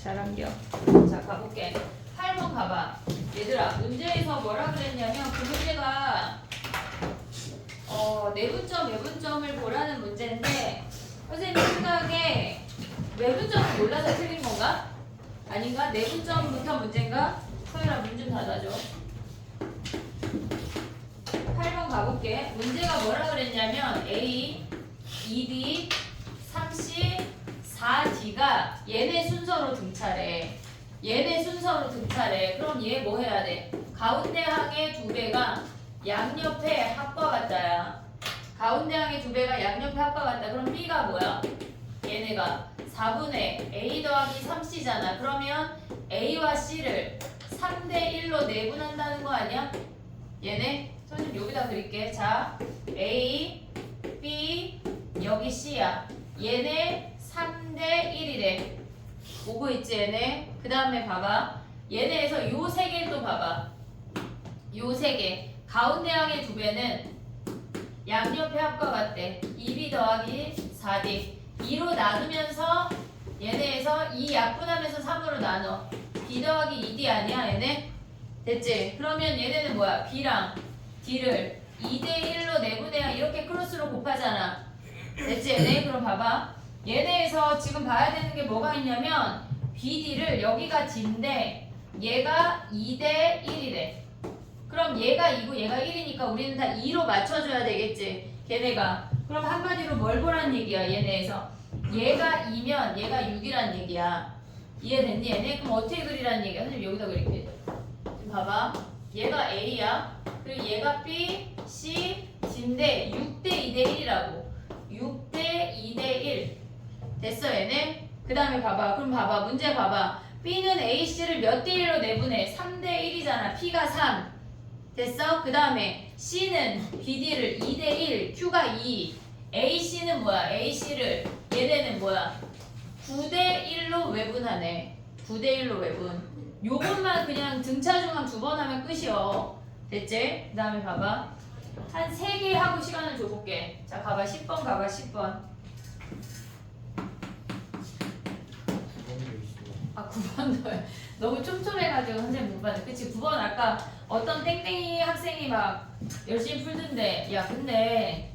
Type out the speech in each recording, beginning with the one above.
잘한겨. 자, 가볼게. 8번 가봐. 얘들아, 문제에서 뭐라 그랬냐면 그 문제가 내분점, 외분점을 보라는 문제인데 선생님 생각에 외분점을 몰라서 틀린 건가? 아닌가? 내분점부터 문제인가? 서율아 문 좀 닫아줘. 8번 가볼게. 문제가 뭐라 그랬냐면 A, 2D, 3C, 4D가 얘네 순서로 등차래. 얘네 순서로 등차래. 그럼 얘 뭐 해야 돼? 가운데 항의 2배가 양옆에 합과 같다야. 가운데 항의 2배가 양옆에 합과 같다. 그럼 B가 뭐야? 얘네가 4분의 A 더하기 3C잖아. 그러면 A와 C를 3대1로 내분한다는 거 아니야? 얘네? 선생님 여기다 그릴게. 자, A, B, 여기 C야. 얘네 3대1이래. 오고 있지 얘네? 그 다음에 봐봐. 얘네에서 요 세 개 또 봐봐. 요 세 개. 가운데 항의 2배는 양옆에 합과 같대. 2B 더하기 4D. 2로 나누면서 얘네에서 2 약분하면서 3으로 나눠. B 더하기 2D 아니야 얘네? 됐지? 그러면 얘네는 뭐야? B랑 D를 2대1로 내분해야 이렇게 크로스로 곱하잖아. 됐지 얘네? 그럼 봐봐. 얘네에서 지금 봐야 되는 게 뭐가 있냐면 BD를 여기가 D인데 얘가 2대1이래. 그럼 얘가 2고 얘가 1이니까 우리는 다 2로 맞춰줘야 되겠지 걔네가. 그럼 한마디로 뭘 보란 얘기야 얘네에서. 얘가 2면 얘가 6이란 얘기야. 이해됐니 얘네? 그럼 어떻게 그리란 얘기야? 선생님 여기다 그릴게. 지금 봐봐. 얘가 A야. 그리고 얘가 B, C, D인데 6대 2대 1이라고. 6대 2대 1. 됐어 얘네? 그 다음에 봐봐. 그럼 봐봐. 문제 봐봐. B는 AC를 몇 대 1로 내분해? 3대 1이잖아. P가 3. 됐어? 그 다음에 C는 BD를 2대 1, Q가 2. AC는 뭐야? AC를 얘네는 뭐야? 9대 1로 외분하네. 9대 1로 외분. 요것만 그냥 등차 중함 2번 하면 끝이요. 됐지? 그 다음에 봐봐. 한 3개 하고 시간을 줘볼게. 자, 가봐. 10번 가봐. 10번. 아, 9번도 너무 촘촘해가지고 선생님 못 봤네. 그치? 9번 아까 어떤 땡땡이 학생이 막 열심히 풀던데, 야 근데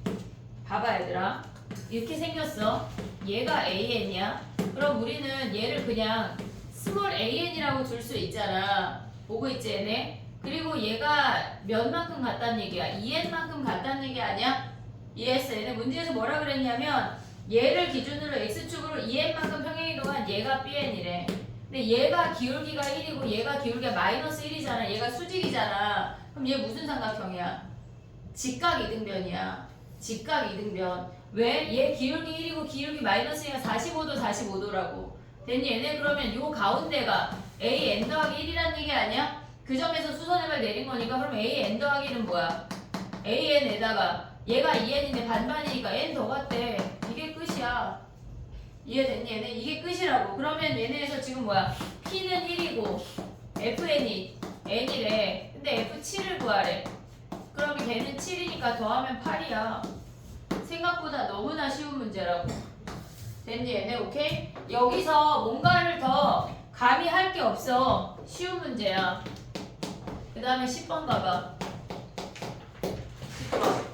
봐봐 얘들아. 이렇게 생겼어. 얘가 AN이야. 그럼 우리는 얘를 그냥 스몰 AN이라고 줄 수 있잖아. 보고 있지 얘네? 그리고 얘가 몇만큼 같다는 얘기야? 2n만큼 같다는 얘기 아니야? 이해했어? 얘네 문제에서 뭐라 그랬냐면 얘를 기준으로 x축으로 2n만큼 평행이동한 얘가 bn이래. 근데 얘가 기울기가 1이고 얘가 기울기가 마이너스 1이잖아. 얘가 수직이잖아. 그럼 얘 무슨 삼각형이야? 직각 이등변이야. 직각 이등변. 왜? 얘 기울기 1이고 기울기 마이너스 1가 45도 45도라고. 됐니 얘네? 그러면 요 가운데가 a n 더하기 1이란 얘기 아니야? 그 점에서 수선해발 내린 거니까. 그럼 a n 더하기 1은 뭐야? a n에다가 얘가 2n인데 반반이니까 n 더 같대. 이게 끝이야. 이해됐니 얘네? 이게 끝이라고. 그러면 얘네에서 지금 뭐야? P는 1이고 FN이 N이래. 근데 F7을 구하래. 그러면 걔는 7이니까 더하면 8이야. 생각보다 너무나 쉬운 문제라고. 됐니 얘네? 오케이? 여기서 뭔가를 더 감히 할 게 없어. 쉬운 문제야. 그 다음에 10번 가봐. 10번.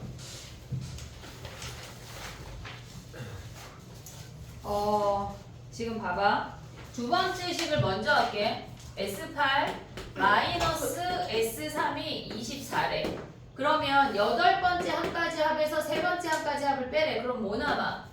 지금 봐봐. 두 번째 식을 먼저 할게. S8 마이너스 S3이 24래. 그러면 8번째 한까지 합에서 세 번째 한까지 합을 빼래. 그럼 뭐 남아?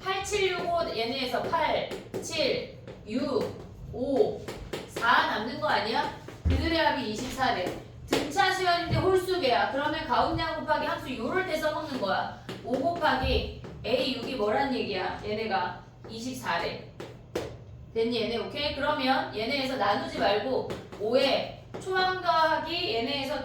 8, 7, 6, 5 얘네에서 8, 7, 6, 5, 4 남는 거 아니야? 그들의 합이 24래. 등차 수열인데 홀수배야. 그러면 가운데 한 곱하기 함수 요럴 때 써먹는 거야. 5 곱하기 A6이 뭐란 얘기야? 얘네가 24래. 됐니 얘네? 오케이? 그러면 얘네에서 나누지 말고 5에 초항 더하기 얘네에서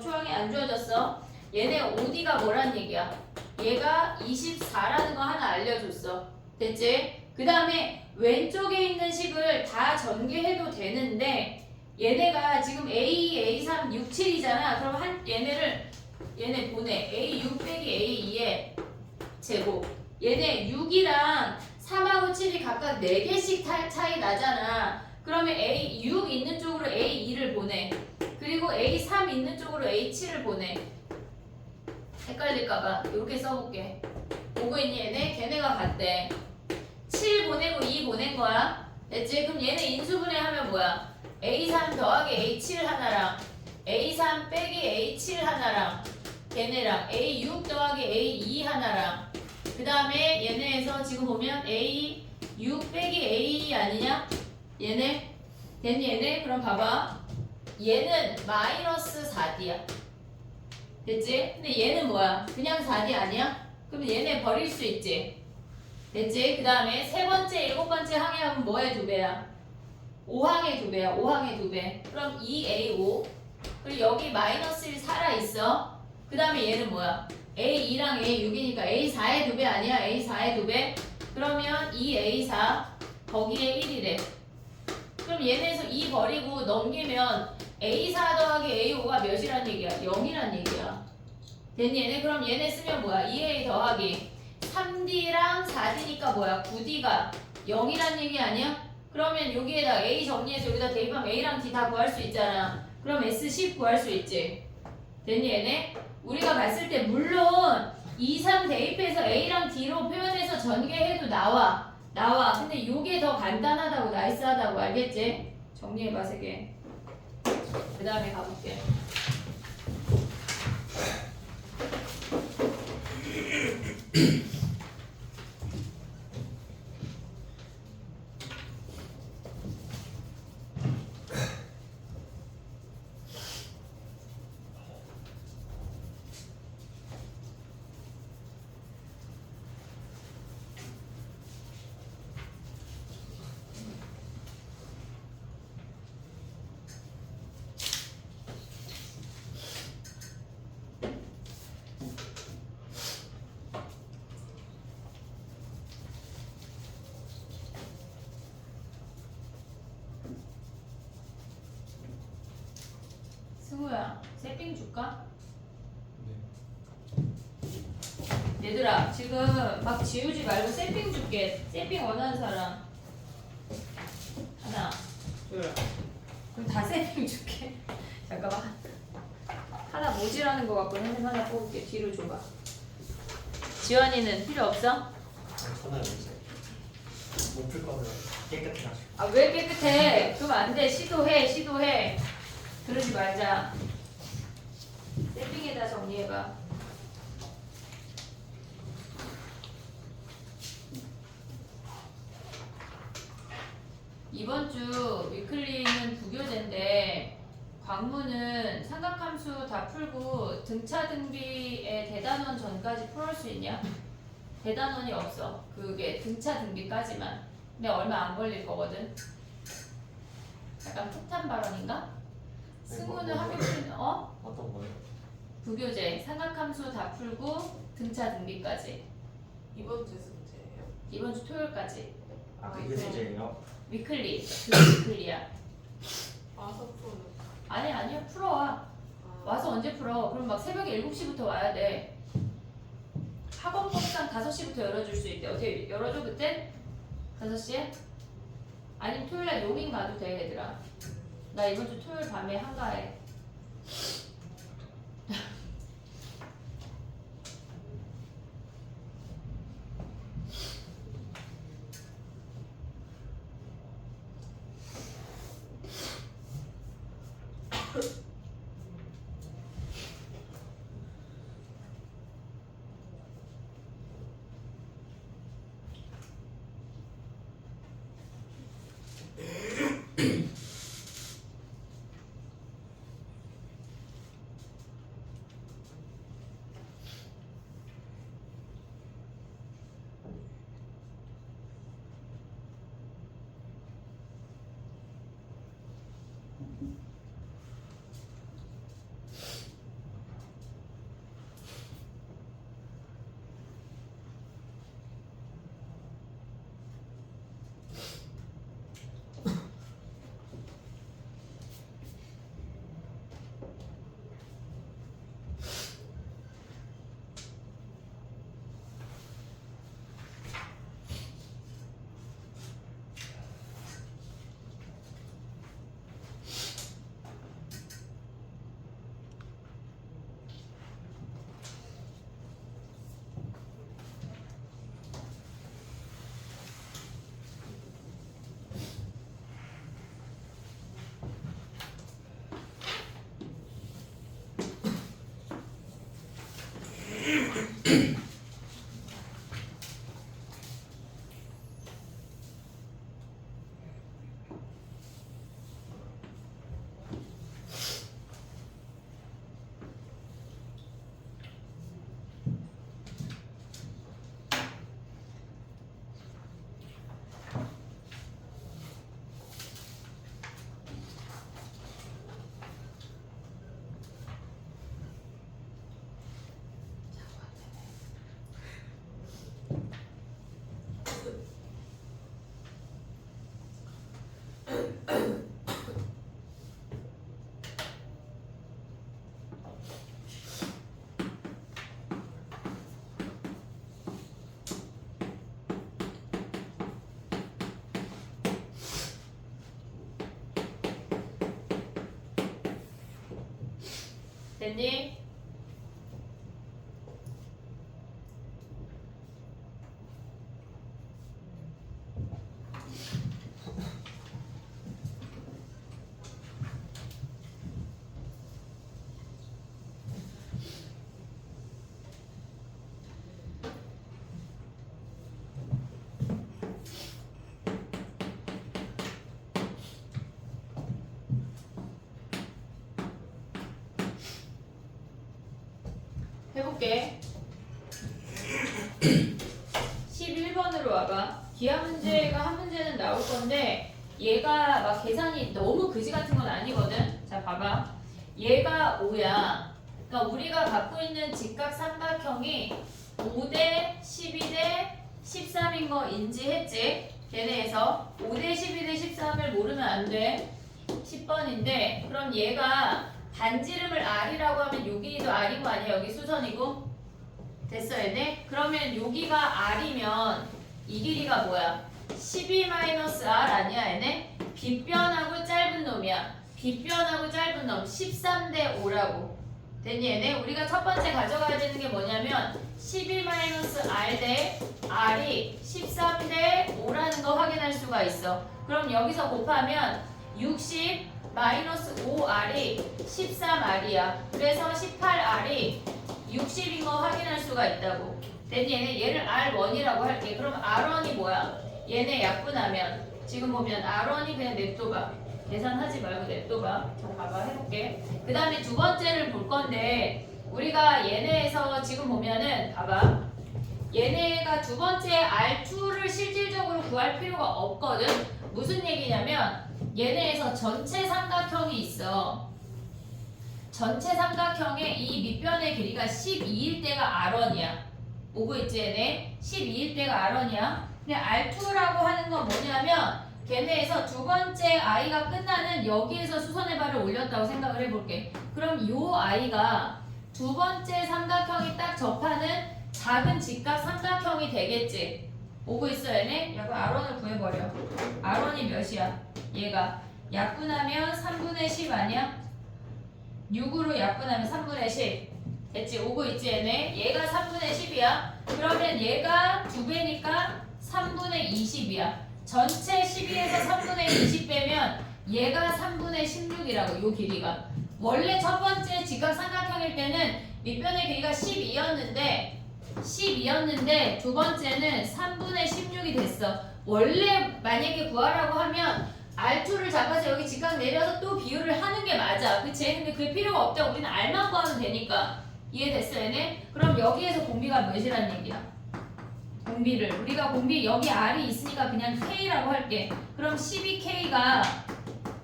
초항이 안 주어졌어. 얘네 5D가 뭐란 얘기야? 얘가 24라는 거 하나 알려줬어. 됐지? 그 다음에 왼쪽에 있는 식을 다 전개해도 되는데 얘네가 지금 A, A3, 6, 7이잖아. 그럼 얘네 보내. A6 빼기 A2의 제곱. 얘네 6이랑 3하고 7이 각각 4개씩 차이 나잖아. 그러면 A6 있는 쪽으로 A2를 보내. 그리고 A3 있는 쪽으로 A7을 보내. 헷갈릴까봐 이렇게 써볼게. 보고 있니 얘네? 걔네가 같대. 7 보내고 2 보낸 거야. 됐지? 그럼 얘네 인수분해하면 뭐야? A3 더하기 A7 하나랑 A3 빼기 A7 하나랑 걔네랑 A6 더하기 A2 하나랑 그 다음에 얘네에서 지금 보면 A6 빼기 A2 아니냐? 얘네? 됐니 얘네? 그럼 봐봐. 얘는 마이너스 4D야. 됐지? 근데 얘는 뭐야? 그냥 4D 아니야? 그럼 얘네 버릴 수 있지? 됐지? 그 다음에 세 번째, 일곱 번째 항해하면 뭐의 2배야? 5항의 2배야. 5항의 2배. 그럼 2A5 그리고 여기 마이너스 1 살아있어. 그 다음에 얘는 뭐야? A2랑 A6이니까 A4의 2배 아니야? A4의 2배? 그러면 2A4 거기에 1이래. 그럼 얘네에서 2 버리고 넘기면 A4 더하기 A5가 몇이란 얘기야? 0이란 얘기야. 됐니 얘네? 그럼 얘네 쓰면 뭐야? 2A 더하기 3D랑 4D니까 뭐야? 9D가 0이란 얘기 아니야? 그러면 여기에다 A 정리해서 여기다 대입하면 A랑 D 다 구할 수 있잖아. 그럼 S10 구할 수 있지. 됐니 얘네? 우리가 봤을 때 물론 2, 3 대입해서 A랑 D로 표현해서 전개해도 나와. 근데 요게 더 간단하다고 나이스하다고 알겠지? 정리해봐 3개. 그 다음에 가볼게. 승우야, 세핑 줄까? 네. 얘들아, 지금 막 지우지 말고 세핑 줄게. 세핑 원하는 사람. 하나, 둘. 그럼 다 세핑 줄게. 잠깐만. 하나 모질하는 거 같고 선생님 하나 뽑을게. 뒤로 줘봐. 지원이는 필요 없어? 전화를 해주세요. 못 풀 거면 깨끗해 가지고. 아, 왜 깨끗해? 그럼 안 돼. 시도해. 그러지 말자. 세핑에다 정리해봐. 이번 주 위클리는 부교재인데 광문은 삼각함수 다 풀고 등차 등비의 대단원 전까지 풀을 수 있냐? 대단원이 없어. 그게 등차 등비까지만. 근데 얼마 안 걸릴 거거든. 약간 폭탄 발언인가? 승우는 학교는 어떤 거요? 부교재 삼각함수 다 풀고 등차 등비까지. 이번 주 숙제예요. 이번 주 토요일까지. 아 그게 숙제예요? 위클리. 그게 위클리야. 와서 푸는. 아니야. 풀어와. 와서 언제 풀어? 그럼 막 새벽에 7시부터 와야 돼. 학원법상 5시부터 열어줄 수 있대. 어떻게 열어줘 그때? 5시에? 아니면 토요일날 요민 가도 돼 얘들아. 나 이번 주 토요일 밤에 한가해. 됐니? 해볼게. 11번으로 와봐. 기하 문제가 한 문제는 나올 건데 얘가 막 계산이 너무 그지 같은 건 아니거든. 자 봐봐. 얘가 5야. 그러니까 우리가 갖고 있는 직각 삼각형이 5대 12대 13인 거 인지했지? 걔네에서 5대 12대 13을 모르면 안 돼. 10번인데 그럼 얘가 반지름을 R이라고 하면 요 길이도 R인 거 아니야? 여기 수선이고. 됐어 얘네? 그러면 여기가 R이면 이 길이가 뭐야? 12-R 아니야 얘네? 빗변하고 짧은 놈이야. 빗변하고 짧은 놈 13대 5라고. 됐니 얘네? 우리가 첫 번째 가져가야 되는 게 뭐냐면 12-R 대 R이 13대 5라는 거 확인할 수가 있어. 그럼 여기서 곱하면 60 마이너스 5R이 13R이야. 그래서 18R이 60인 거 확인할 수가 있다고. 됐니 얘네? 얘를 R1이라고 할게. 그럼 R1이 뭐야? 얘네 약분하면 지금 보면 R1이 그냥 냅둬봐. 계산하지 말고 냅둬봐. 저 봐봐 해볼게. 그 다음에 두 번째를 볼 건데 우리가 얘네에서 지금 보면은 봐봐. 얘네가 두 번째 R2를 실질적으로 구할 필요가 없거든. 무슨 얘기냐면 얘네에서 전체 삼각형이 있어. 전체 삼각형의 이 밑변의 길이가 12일 때가 R1이야. 오고 있지 얘네? 12일 때가 R1이야. 근데 R2라고 하는 건 뭐냐면 걔네에서 두 번째 i가 끝나는 여기에서 수선의 발을 올렸다고 생각을 해볼게. 그럼 요 i가 두 번째 삼각형이 딱 접하는 작은 직각 삼각형이 되겠지. 오고 있어 얘네? 야 그럼 R1을 구해버려. R1이 몇이야? 얘가 약분하면 3분의 10 아니야? 6으로 약분하면 3분의 10 됐지? 오고 있지 얘네? 얘가 3분의 10이야. 그러면 얘가 2배니까 3분의 20이야. 전체 12에서 3분의 20 빼면 얘가 3분의 16이라고. 요 길이가 원래 첫 번째 직각 삼각형일 때는 밑변의 길이가 12였는데 두 번째는 3분의 16이 됐어. 원래 만약에 구하라고 하면 R2를 잡아서 여기 직각 내려서 또 비율을 하는 게 맞아. 그치? 근데 그게 필요가 없다고. 우리는 R만 구하면 되니까. 이해됐어 얘네? 그럼 여기에서 공비가 몇이란 얘기야? 공비를 우리가 공비 여기 R이 있으니까 그냥 K라고 할게. 그럼 12K가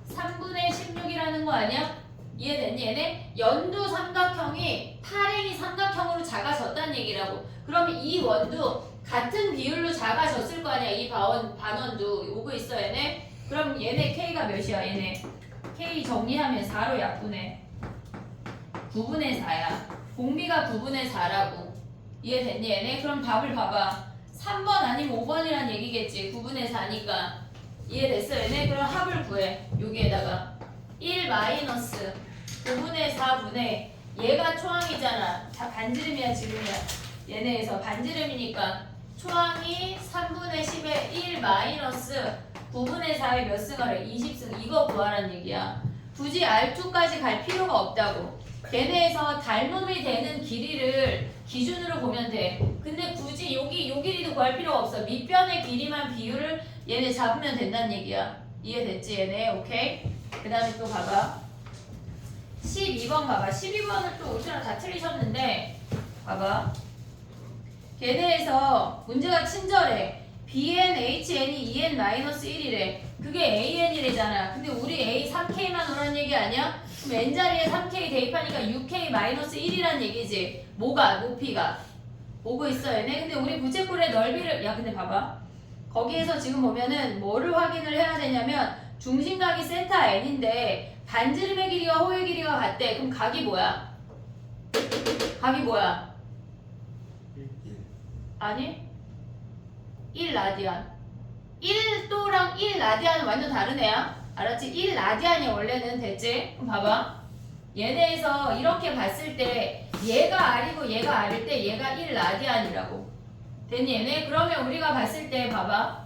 3분의 16이라는 거 아니야? 이해됐니 얘네? 연두 삼각형이 파랭이 삼각형으로 작아졌다는 얘기라고. 그러면 이 원도 같은 비율로 작아졌을 거 아니야. 이 반원도 오고 있어 얘네? 그럼 얘네 K가 몇이야 얘네? K 정리하면 4로 약분해. 9분의 4야. 공비가 9분의 4라고. 이해됐니 얘네? 그럼 답을 봐봐. 3번 아니면 5번이란 얘기겠지. 9분의 4니까. 이해됐어 얘네? 그럼 합을 구해. 여기에다가 1 마이너스 9분의 4분의 얘가 초항이잖아. 다 반지름이야 지름이야. 얘네에서 반지름이니까 초항이 3분의 10에 1 마이너스 9분의 4에 몇 승하래? 20승. 이거 구하란 얘기야. 굳이 R2까지 갈 필요가 없다고. 걔네에서 닮음이 되는 길이를 기준으로 보면 돼. 근데 굳이 요 길이도 구할 필요가 없어. 밑변의 길이만 비율을 얘네 잡으면 된다는 얘기야. 이해됐지 얘네? 오케이? 그 다음에 또 봐봐. 12번 봐봐. 12번을 또 우리랑 다 틀리셨는데 봐봐. 걔네에서 문제가 친절해. bn, hn이 2n-1이래. 그게 an이래잖아. 근데 우리 a 3k만 오라는 얘기 아니야? 그럼 n자리에 3k 대입하니까 6k-1이란 얘기지. 뭐가? 높이가. 오고 있어 얘네. 근데 우리 부채꼴의 넓이를 야 근데 봐봐. 거기에서 지금 보면은 뭐를 확인을 해야 되냐면 중심각이 세타 n인데 반지름의 길이와 호의 길이가 같대. 그럼 각이 뭐야? 각이 뭐야? 1. 아니 1라디안 1도랑 1라디안은 완전 다른 애야. 알았지? 1라디안이 원래는 됐지? 그럼 봐봐. 얘네에서 이렇게 봤을 때 얘가 R이고 얘가 R일 때 얘가 1라디안이라고 됐니 얘네? 그러면 우리가 봤을 때 봐봐.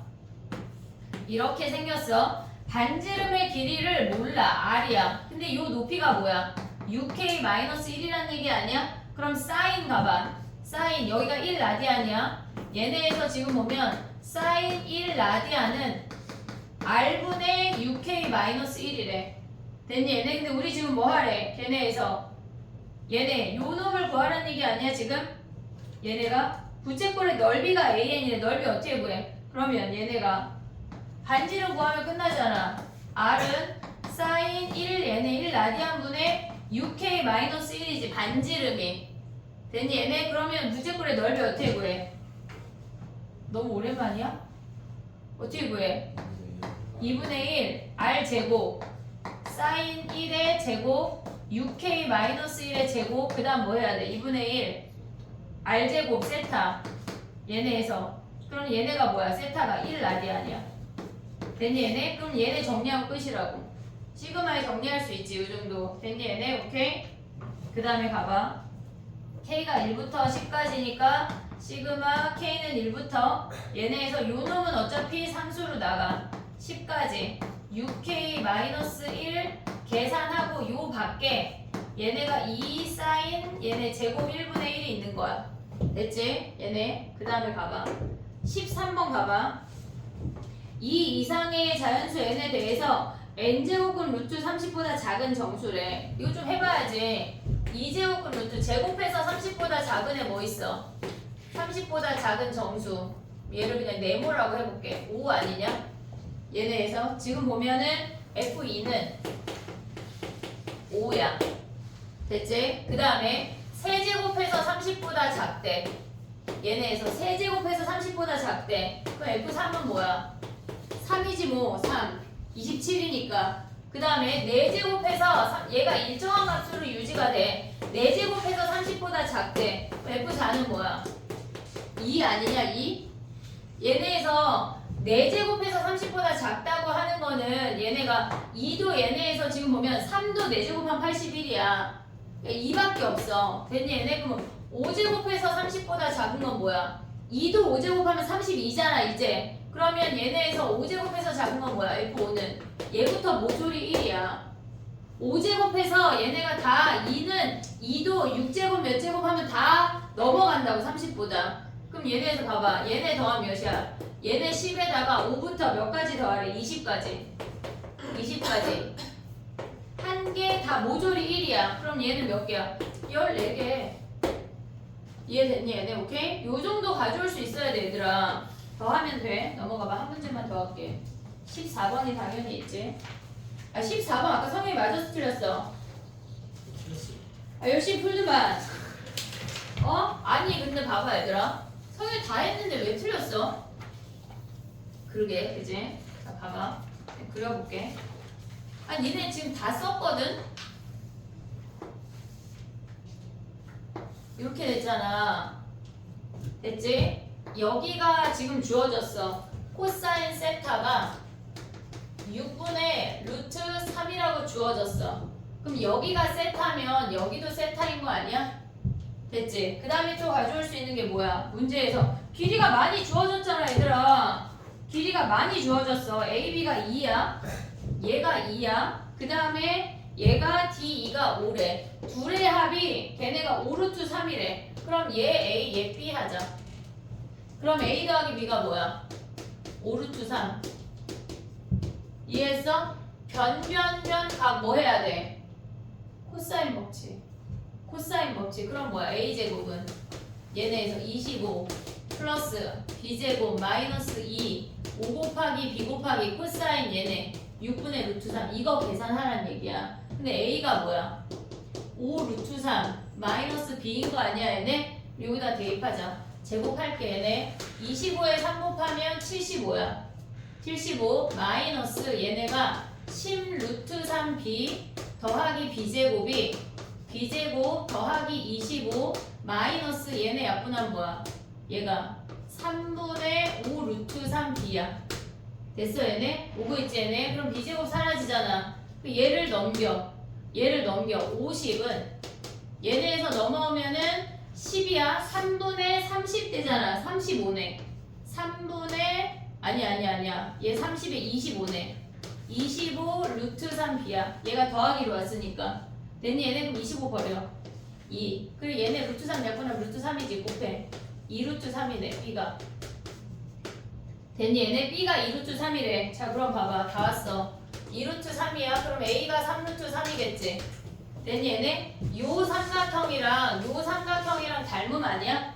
이렇게 생겼어. 반지름의 길이를 몰라. R이야. 근데 요 높이가 뭐야? 6k-1이란 얘기 아니야? 그럼 사인 가봐. 사인 여기가 1라디안이야. 얘네에서 지금 보면 사인 1라디안은 R분의 6k-1이래. 됐니 얘네? 근데 우리 지금 뭐 하래? 걔네에서 얘네 요 놈을 구하라는 얘기 아니야 지금? 얘네가 부채꼴의 넓이가 an이래. 넓이 어떻게 구해? 그러면 얘네가 반지름 구하면 끝나잖아. R은 사인 1 얘네 1라디안분의 6k-1이지 반지름이. 됐니 얘네? 그러면 부채꼴의 넓이 어떻게 구해? 너무 오랜만이야? 어떻게 구해? 2분의 1 R제곱 사인 1의 제곱 6k-1의 제곱 그 다음 뭐 해야 돼? 2분의 1 R제곱 세타 얘네에서 그럼 얘네가 뭐야? 세타가 1라디안이야. 됐니 얘네? 그럼 얘네 정리하면 끝이라고. 시그마에 정리할 수 있지 이 정도. 됐니 얘네? 오케이? 그 다음에 가봐. K가 1부터 10까지니까 시그마 K는 1부터 얘네에서 요 놈은 어차피 상수로 나가 10까지 6k-1 계산하고 요 밖에 얘네가 2 사인 얘네 제곱 1분의 1이 있는 거야. 됐지? 얘네 그 다음에 가봐. 13번 가봐. 이 이상의 자연수 n에 대해서 n제곱은 루트 30보다 작은 정수래. 이거 좀 해봐야지. 2제곱은 루트 제곱해서 30보다 작은 애 뭐 있어? 30보다 작은 정수. 얘를 그냥 네모라고 해볼게. 5 아니냐? 얘네에서 지금 보면은 F2는 5야. 됐지? 그 다음에 세제곱해서 30보다 작대. 얘네에서 세제곱해서 30보다 작대. 그럼 F3은 뭐야? 3이지 뭐. 3. 27이니까. 그 다음에 4제곱해서 얘가 일정한 값으로 유지가 돼. 4제곱해서 30보다 작대. 그럼 F4는 뭐야? 2 아니냐? 2? 얘네에서 4제곱해서 30보다 작다고 하는 거는 얘네가 2도 얘네에서 지금 보면 3도 4제곱하면 81이야. 2밖에 없어. 됐니 얘네? 그러면 5제곱해서 30보다 작은 건 뭐야? 2도 5제곱하면 32잖아 이제. 그러면 얘네에서 5제곱해서 작은 건 뭐야? F5는 얘부터 모조리 1이야. 5제곱해서 얘네가 다 2는 2도 6제곱 몇 제곱 하면 다 넘어간다고 30보다. 그럼 얘네에서 봐봐. 얘네 더하면 몇이야? 얘네 10에다가 5부터 몇 가지 더하래? 20까지. 20까지. 한 개 다 모조리 1이야. 그럼 얘는 몇 개야? 14개. 이해됐니 얘네? 오케이? 요 정도 가져올 수 있어야 돼 얘들아. 더 하면 돼. 넘어가봐. 한 문제만 더 할게. 14번이 당연히 있지. 아 14번 아까 성현이 맞아서 틀렸어. 아 열심히 풀더만. 어? 아니 근데 봐봐 얘들아. 성현이 다 했는데 왜 틀렸어? 그러게 그지? 자 봐봐. 그려볼게. 아 니네 지금 다 썼거든? 이렇게 됐잖아. 됐지? 여기가 지금 주어졌어. 코사인 세타가 6분의 루트 3이라고 주어졌어. 그럼 여기가 세타면 여기도 세타인 거 아니야? 됐지? 그 다음에 또 가져올 수 있는 게 뭐야? 문제에서 길이가 많이 주어졌잖아 얘들아. 길이가 많이 주어졌어. AB가 2야. 얘가 2야. 그 다음에 얘가 D2가 5래. 둘의 합이 걔네가 5루트 3이래. 그럼 얘 A, 얘 B 하자. 그럼 A 더하기 B가 뭐야? 5루트 3. 이해했어? 변변변 각 뭐 해야 돼? 코사인 법칙. 코사인 법칙. 그럼 뭐야? A제곱은 얘네에서 25 플러스 B제곱 마이너스 2 5 곱하기 B 곱하기 코사인 얘네 6분의 루트 3 이거 계산하라는 얘기야. 근데 A가 뭐야? 5 루트 3 마이너스 B인 거 아니야 얘네? 여기다 대입하자. 제곱할게 얘네 25에 3 곱하면 75야. 75 마이너스 얘네가 10 루트 3B 더하기 B제곱이 B제곱 더하기 25 마이너스 얘네 약분하면 뭐야? 얘가 3분의 5 루트 3B야. 됐어 얘네? 오고 있지 얘네? 그럼 B제곱 사라지잖아. 얘를 넘겨. 얘를 넘겨. 50은 얘네에서 넘어오면은 10이야. 3분의 30 되잖아. 35네. 3분의 아니야. 얘 30에 25네. 25 루트 3B야. 얘가 더하기로 왔으니까. 됐니? 얘네 그럼 25 버려. 2. 그리고 얘네 루트 3 약분하면 루트 3이지. 곱해. 2 루트 3이네. B가. 됐니? 얘네 B가 2루트 3이래. 자 그럼 봐봐. 다 왔어. 2루트 3이야. 그럼 A가 3루트 3이겠지. 됐니? 얘네? 요 삼각형이랑 닮음 아니야?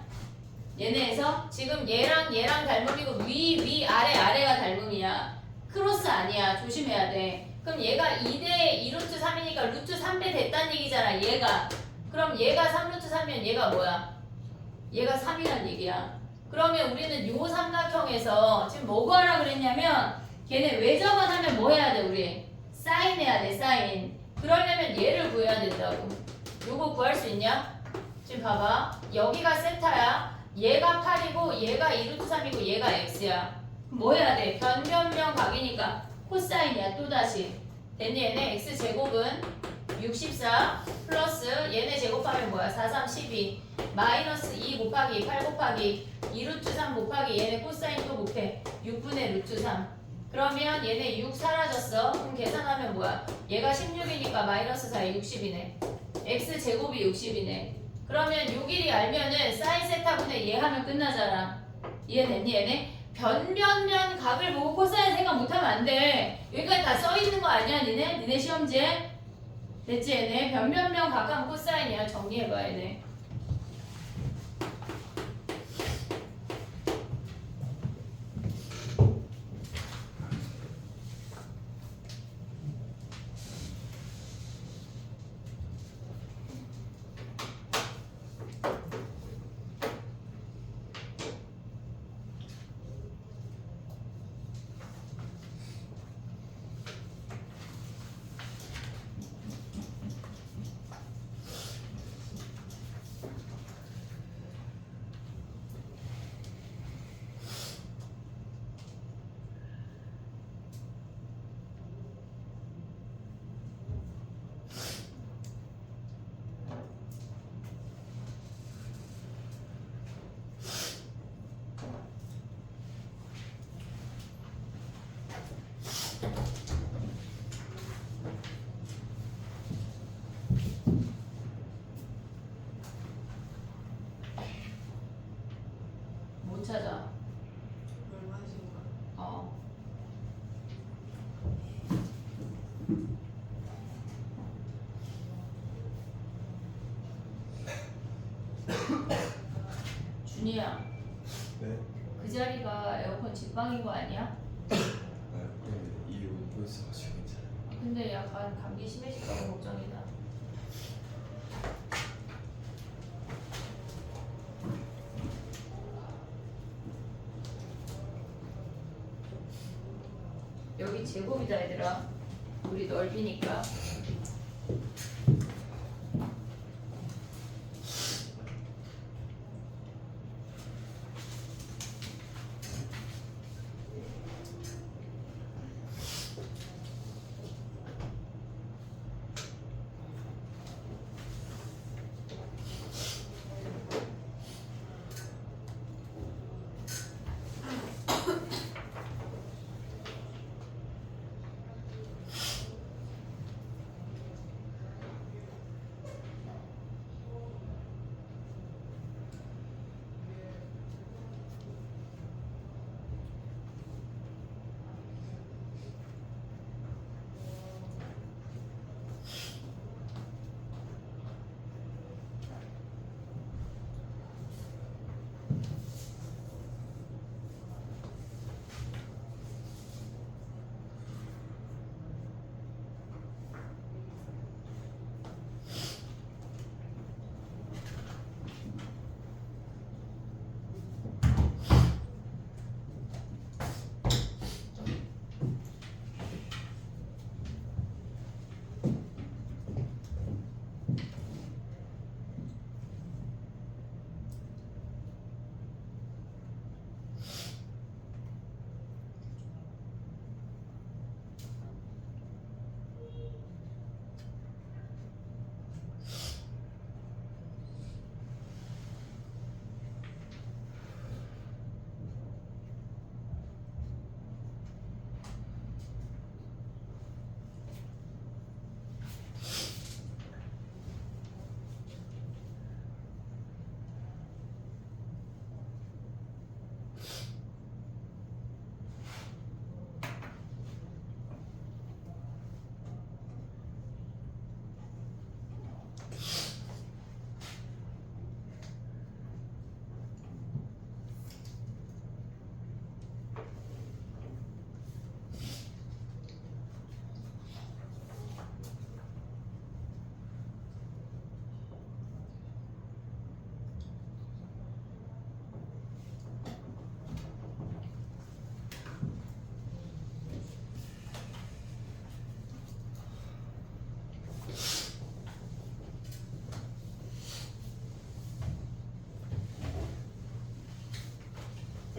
얘네에서 지금 얘랑 닮음이고 위 아래가 닮음이야. 크로스 아니야. 조심해야 돼. 그럼 얘가 2대 2루트 3이니까 루트 3배 됐다는 얘기잖아. 얘가. 그럼 얘가 3루트 3이면 얘가 뭐야? 얘가 3이란 얘기야. 그러면 우리는 요 삼각형에서 지금 뭐 구하라 그랬냐면 걔네 외접원 하면 뭐 해야 돼 우리? 사인 해야 돼 사인. 그러려면 얘를 구해야 된다고. 요거 구할 수 있냐? 지금 봐봐. 여기가 세타야. 얘가 8이고 얘가 2루트 3이고 얘가 x야. 뭐 해야 돼? 변변변 각이니까 코사인이야 또다시. 됐니 얘네? x제곱은 64 플러스 얘네 제곱하면 뭐야? 4, 3, 12 마이너스 2 곱하기 8 곱하기 2루트 3 곱하기 얘네 코사인 또 곱해 6분의 루트 3. 그러면 얘네 6 사라졌어. 그럼 계산하면 뭐야? 얘가 16이니까 마이너스 4에 60이네. x제곱이 60이네. 그러면 요 길이 알면은 사인 세타분의 얘 하면 끝나잖아. 이해됐니 얘네? 변변변 각을 보고 코사인 생각 못하면 안 돼. 여기까지 다 써있는 거 아니야 니네? 니네 시험지에? 됐지 얘네? 변변변 각하면 코사인이야. 정리해봐 얘네. 못 찾아. 얼마신가? 어. 준이야, 네. 그 자리가 에어컨 직방인 거 아니야? 아, 근데 이유 보였어가지고 괜찮아요. 근데 약간 감기 심해질까봐 걱정이다. 여기 제곱이다 얘들아. 우리 넓이니까.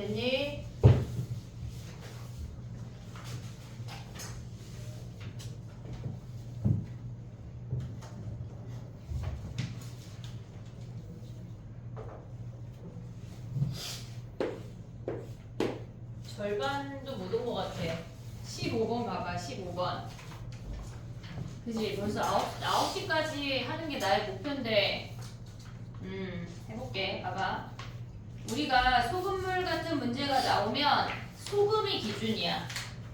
됐니? 절반도 못 온 것 같아. 15번 봐봐, 15번. 그지? 벌써 9시까지 하는 게 나의 목표인데, 해볼게. 봐봐. 우리가 소금물 같은 문제가 나오면 소금이 기준이야.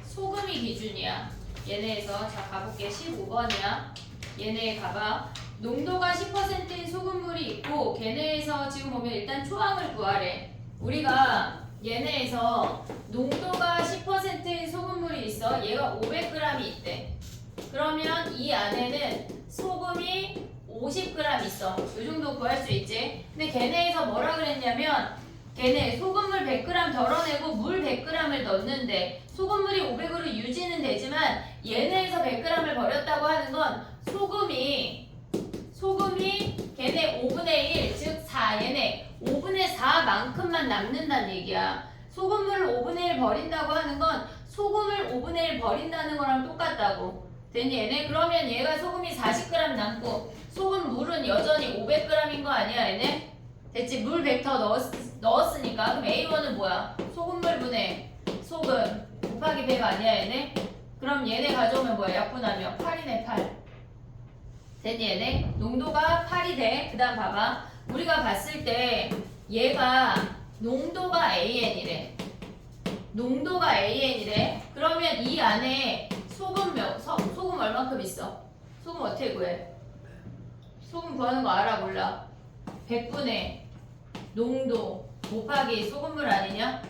소금이 기준이야. 얘네에서, 자, 가볼게. 15번이야. 얘네 가봐. 농도가 10%인 소금물이 있고, 걔네에서 지금 보면 일단 초항을 구하래. 우리가 얘네에서 농도가 10%인 소금물이 있어. 얘가 500g이 있대. 그러면 이 안에는 소금이 50g 있어. 이 정도 구할 수 있지. 근데 걔네에서 뭐라 그랬냐면 걔네 소금물 100g 덜어내고 물 100g을 넣는데 소금물이 500으로 유지는 되지만 얘네에서 100g을 버렸다고 하는 건 소금이 걔네 5분의 1, 즉 4, 얘네 5분의 4만큼만 남는다는 얘기야. 소금물 5분의 1 버린다고 하는 건 소금을 5분의 1 버린다는 거랑 똑같다고. 됐니 얘네? 그러면 얘가 소금이 40g 남고 소금 물은 여전히 500g인 거 아니야 얘네? 됐지? 물 100 더 넣었으니까. 그럼 A1은 뭐야? 소금물 분의 소금 곱하기 100 아니야 얘네? 그럼 얘네 가져오면 뭐야? 약분하면 8이네 8. 됐니 얘네? 농도가 8이 돼. 그 다음 봐봐. 우리가 봤을 때 얘가 농도가 AN이래. 농도가 AN이래. 그러면 이 안에 소금 얼만큼 있어? 소금 어떻게 구해? 소금 구하는 거 알아 몰라? 100분의 농도 곱하기 소금물 아니냐?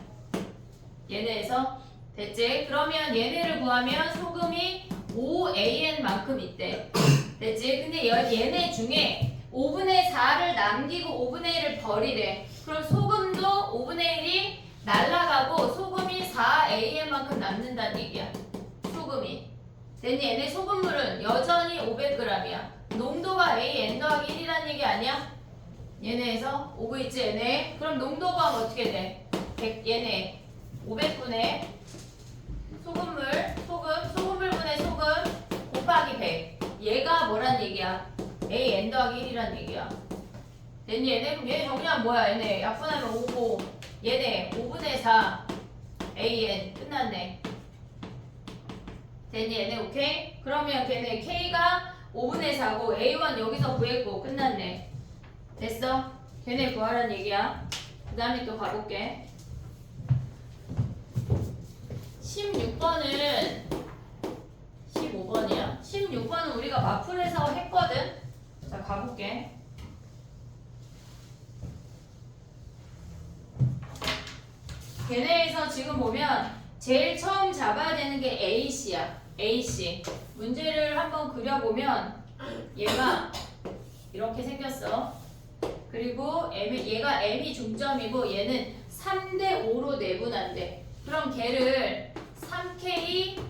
얘네에서 됐지? 그러면 얘네를 구하면 소금이 5AN만큼 있대. 됐지? 근데 얘네 중에 5분의 4를 남기고 5분의 1을 버리래. 그럼 소금도 5분의 1이 날라가고 소금이 4AN만큼 남는다는 얘기야. 소금이. 됐니? 얘네 소금물은 여전히 500g이야. 농도가 AN 더하기 1이라는 얘기 아니야? 얘네에서 오고 있지 얘네. 그럼 농도 구하면 어떻게 돼? 100, 얘네 500분의 소금물 분의 소금 곱하기 100. 얘가 뭐란 얘기야? AN 더하기 1이란 얘기야. 됐니 얘네? 그럼 얘네 정리하면 뭐야? 얘네 약분하면 5고 얘네 5분의 4 AN 끝났네. 됐니 얘네? 오케이? 그러면 걔네 K가 5분의 4고 A1 여기서 구했고 끝났네. 됐어? 걔네 구하란 얘기야. 그 다음에 또 가볼게. 16번은 15번이야. 16번은 우리가 마플에서 했거든. 자 가볼게. 걔네에서 지금 보면 제일 처음 잡아야 되는 게 AC야. AC. 문제를 한번 그려보면 얘가 이렇게 생겼어. 그리고 얘가 M이 중점이고 얘는 3대5로 내분한대. 그럼 걔를 3K,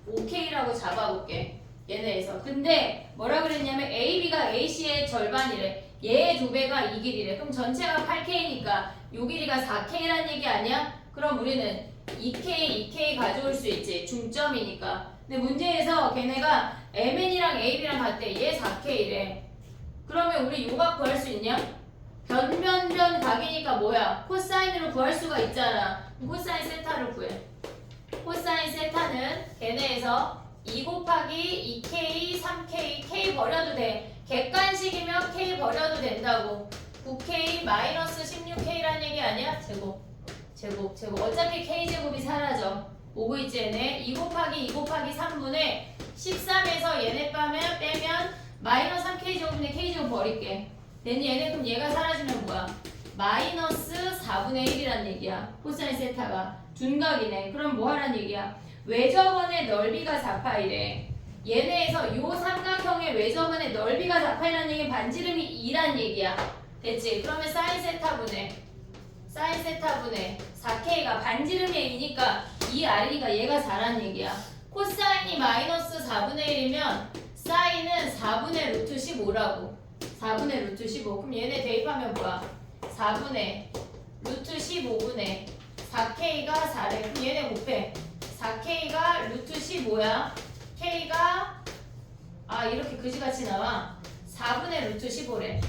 5K라고 잡아볼게. 얘네에서. 근데 뭐라 그랬냐면 AB가 AC의 절반이래. 얘의 2배가 이 길이래. 그럼 전체가 8K니까 요 길이가 4K란 얘기 아니야? 그럼 우리는 2K, 2K 가져올 수 있지. 중점이니까. 근데 문제에서 걔네가 MN이랑 AB랑 같대. 얘 4K래. 그러면 우리 요각 구할 수 있냐? 변변변 각이니까 뭐야? 코사인으로 구할 수가 있잖아. 코사인 세타를 구해. 코사인 세타는 걔네에서 2 곱하기 2K, 3K, K 버려도 돼. 객관식이면 K 버려도 된다고. 9K 마이너스 16K란 얘기 아니야? 제곱. 어차피 K제곱이 사라져. 오고 있지 얘네. 2 곱하기 2 곱하기 3분의 13에서 얘네 빼면 마이너스 3K제곱인데 K제곱 버릴게. 됐니 얘네? 그럼 얘가 사라지면 뭐야? 마이너스 4분의 1이란 얘기야. 코사인 세타가. 둔각이네. 그럼 뭐 하란 얘기야? 외접원의 넓이가 4파이래. 얘네에서 요 삼각형의 외접원의 넓이가 4파이라는 얘기는 반지름이 2란 얘기야. 됐지? 그러면 사인 세타분의 4K가 반지름이 2니까 2 R이니까 얘가 4란 얘기야. 코사인이 마이너스 4분의 1이면 사인은 4분의 루트 15라고. 4분의 루트 15. 그럼 얘네 대입하면 뭐야? 4분의 루트 15분의 4K가 4래. 그럼 얘네 곱해. 4K가 루트 15야. K가 이렇게 그지같이 나와. 4분의 루트 15래.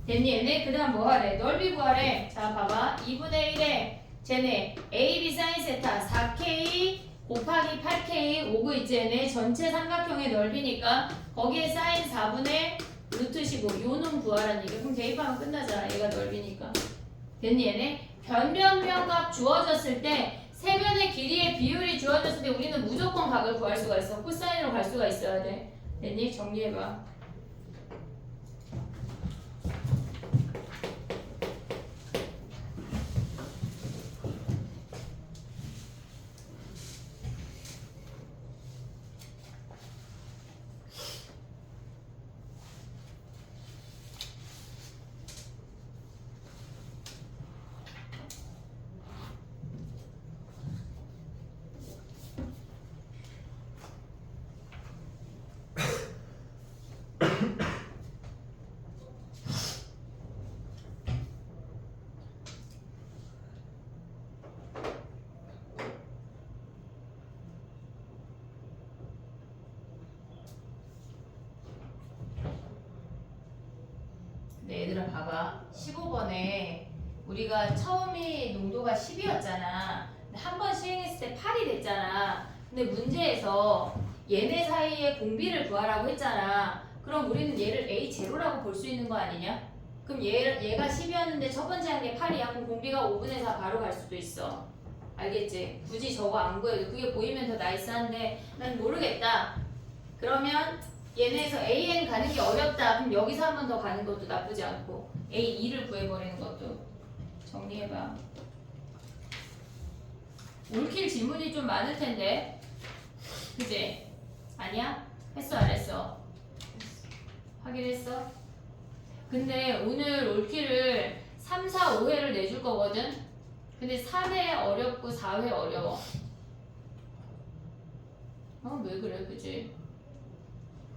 됐니 얘네? 그 다음 뭐 하래? 넓이 구하래. 자 봐봐. 2분의 1에 쟤네 AB 사인 세타 4K 곱하기 8K 오고 있지 얘네. 전체 삼각형의 넓이니까 거기에 사인 4분의 루트 15 요놈 구하라는 얘기야. 그럼 대입하면 끝나잖아. 얘가 넓이니까. 됐니 얘네? 변변변값 주어졌을 때 세 변의 길이의 비율이 주어졌을 때 우리는 무조건 각을 구할 수가 있어. 코사인으로 갈 수가 있어야 돼. 됐니? 정리해봐. 네, 얘들아 봐봐. 15번에 우리가 처음이 농도가 10이었잖아. 한 번 시행했을 때 8이 됐잖아. 근데 문제에서 얘네 사이에 공비를 구하라고 했잖아. 그럼 우리는 얘를 A0라고 볼 수 있는 거 아니냐? 그럼 얘가 10이었는데 첫 번째 한 게 8이야. 그럼 공비가 5분의 4 바로 갈 수도 있어. 알겠지? 굳이 저거 안 구해도 그게 보이면 더 나이스한데 난 모르겠다. 그러면 얘네에서 AN 가는 게 어렵다. 그럼 여기서 한 번 더 가는 것도 나쁘지 않고 A2를 구해버리는 것도. 정리해봐. 올킬 질문이 좀 많을 텐데. 그지? 아니야? 했어 안 했어? 확인했어? 근데 오늘 올킬을 3, 4, 5회를 내줄 거거든? 근데 3회 어렵고 4회 어려워. 왜 그래 그지?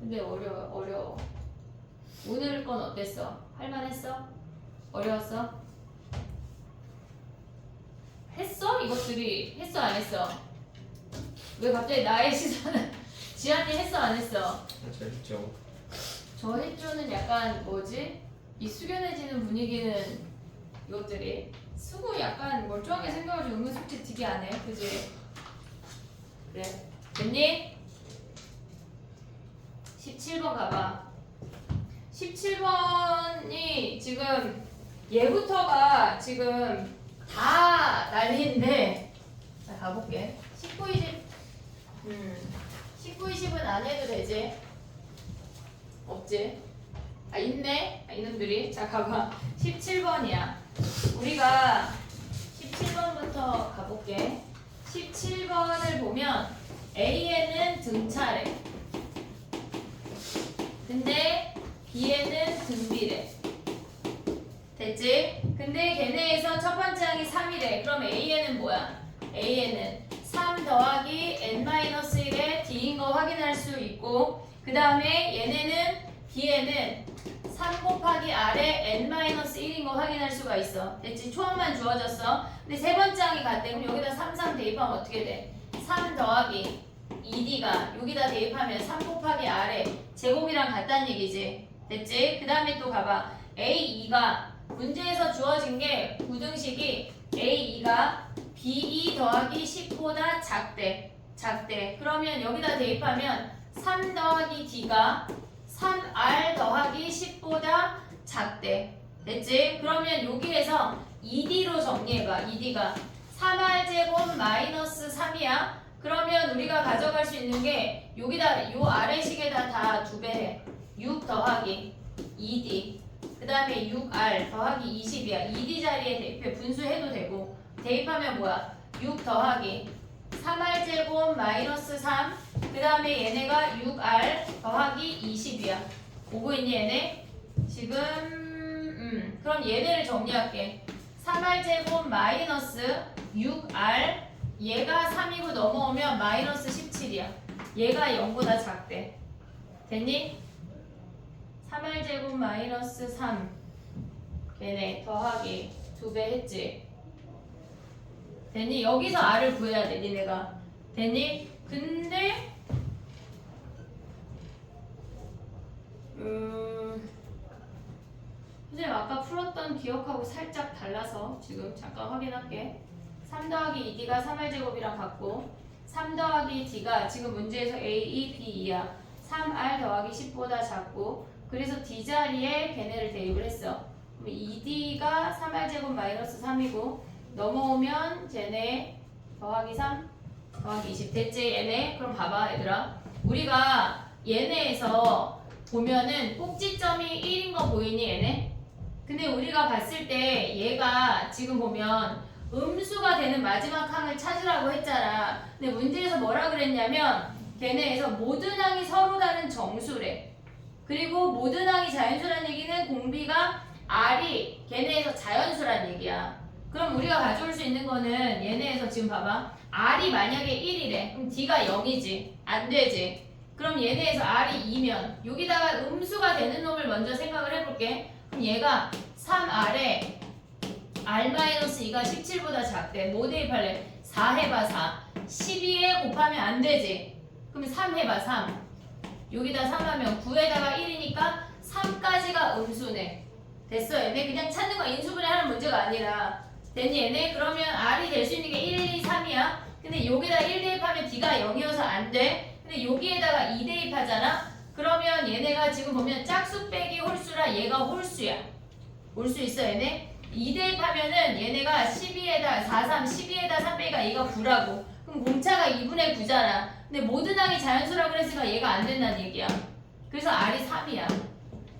근데 어려워. 오늘 건 어땠어? 할만했어? 어려웠어? 했어? 이것들이 했어 안 했어? 왜 갑자기 나의 시선을 지한이 했어 안 했어? 재밌죠. 저 해주는 약간 뭐지? 이 숙연해지는 분위기는 이것들이 수고 약간 멀쩡하게 생겨가지고 은근슬쩍 되게 안 해. 그지? 그래. 됐니? 17번 가봐. 17번이 지금 얘부터가 지금 다 난리인데 자 가볼게. 19, 20 19, 20은 안 해도 되지? 없지? 있네? 이놈들이. 자 가봐. 17번이야. 우리가 17번부터 가볼게. 17번을 보면 A에는 등차래. 근데 B에는 등비래. 됐지? 근데 걔네에서 첫 번째 항이 3이래. 그럼 A에는 뭐야? A에는 3 더하기 n-1의 D인 거 확인할 수 있고, 그 다음에 얘네는 B에는 3 곱하기 R의 n-1인 거 확인할 수가 있어. 됐지? 초항만 주어졌어. 근데 세 번째 항이 같대. 그럼 여기다 3, 3 대입하면 어떻게 돼? 3 더하기 2D가 여기다 대입하면 3 곱하기 R의 제곱이랑 같다는 얘기지. 됐지? 그 다음에 또 가봐. A2가 문제에서 주어진 게 부등식이 A2가 B2 더하기 10보다 작대. 그러면 여기다 대입하면 3 더하기 D가 3R 더하기 10보다 작대. 됐지? 그러면 여기에서 2D로 정리해봐. 2D가 3R 제곱 마이너스 3이야. 그러면 우리가 가져갈 수 있는 게 여기다 요 아래식에다 다 2배 해. 6 더하기 2D 그 다음에 6R 더하기 20이야. 2D 자리에 대입해. 분수해도 되고. 대입하면 뭐야? 6 더하기 3R 제곱 마이너스 3 그 다음에 얘네가 6R 더하기 20이야. 오고 있니 얘네? 지금 그럼 얘네를 정리할게. 3R 제곱 마이너스 6R 얘가 3이고 넘어오면 마이너스 17이야. 얘가 0보다 작대. 됐니? 3R 제곱 마이너스 3 얘네 더하기 2배 했지. 됐니? 여기서 R을 구해야 돼 니네가. 됐니? 근데 선생님 아까 풀었던 기억하고 살짝 달라서 지금 잠깐 확인할게. 3 더하기 2D가 3R제곱이랑 같고 3 더하기 D가 지금 문제에서 A2, B2야. 3R 더하기 10보다 작고 그래서 D 자리에 걔네를 대입을 했어. 그럼 2D가 3R제곱 마이너스 3이고 넘어오면 쟤네 더하기 3 더하기 20 됐지 얘네? 그럼 봐봐 얘들아. 우리가 얘네에서 보면은 꼭지점이 1인 거 보이니 얘네? 근데 우리가 봤을 때 얘가 지금 보면 음수가 되는 마지막 항을 찾으라고 했잖아. 근데 문제에서 뭐라 그랬냐면 걔네에서 모든 항이 서로 다른 정수래. 그리고 모든 항이 자연수란 얘기는 공비가 R이 걔네에서 자연수란 얘기야. 그럼 우리가 가져올 수 있는 거는 얘네에서 지금 봐봐. R이 만약에 1이래. 그럼 D가 0이지. 안 되지. 그럼 얘네에서 R이 2면 여기다가 음수가 되는 놈을 먼저 생각을 해볼게. 그럼 얘가 3R에 R-2가 17보다 작대. 뭐 대입할래? 4 해봐 4. 12에 곱하면 안 되지. 그럼 3 해봐 3. 여기다 3 하면 9에다가 1이니까 3까지가 음수네. 됐어 얘네? 그냥 찾는 거 인수분해하는 문제가 아니라. 됐니 얘네? 그러면 R이 될 수 있는 게 1, 2, 3이야. 근데 여기다 1 대입하면 D가 0이어서 안 돼. 근데 여기에다가 2 대입하잖아? 그러면 얘네가 지금 보면 짝수 빼기 홀수라 얘가 홀수야. 올 수 있어 얘네? 2 대입하면은 얘네가 12에다 4, 3, 12에다 3 빼기가 얘가 9라고. 그럼 공차가 2분의 9잖아. 근데 모든 항이 자연수라고 그랬으니까 얘가 안 된다는 얘기야. 그래서 R이 3이야.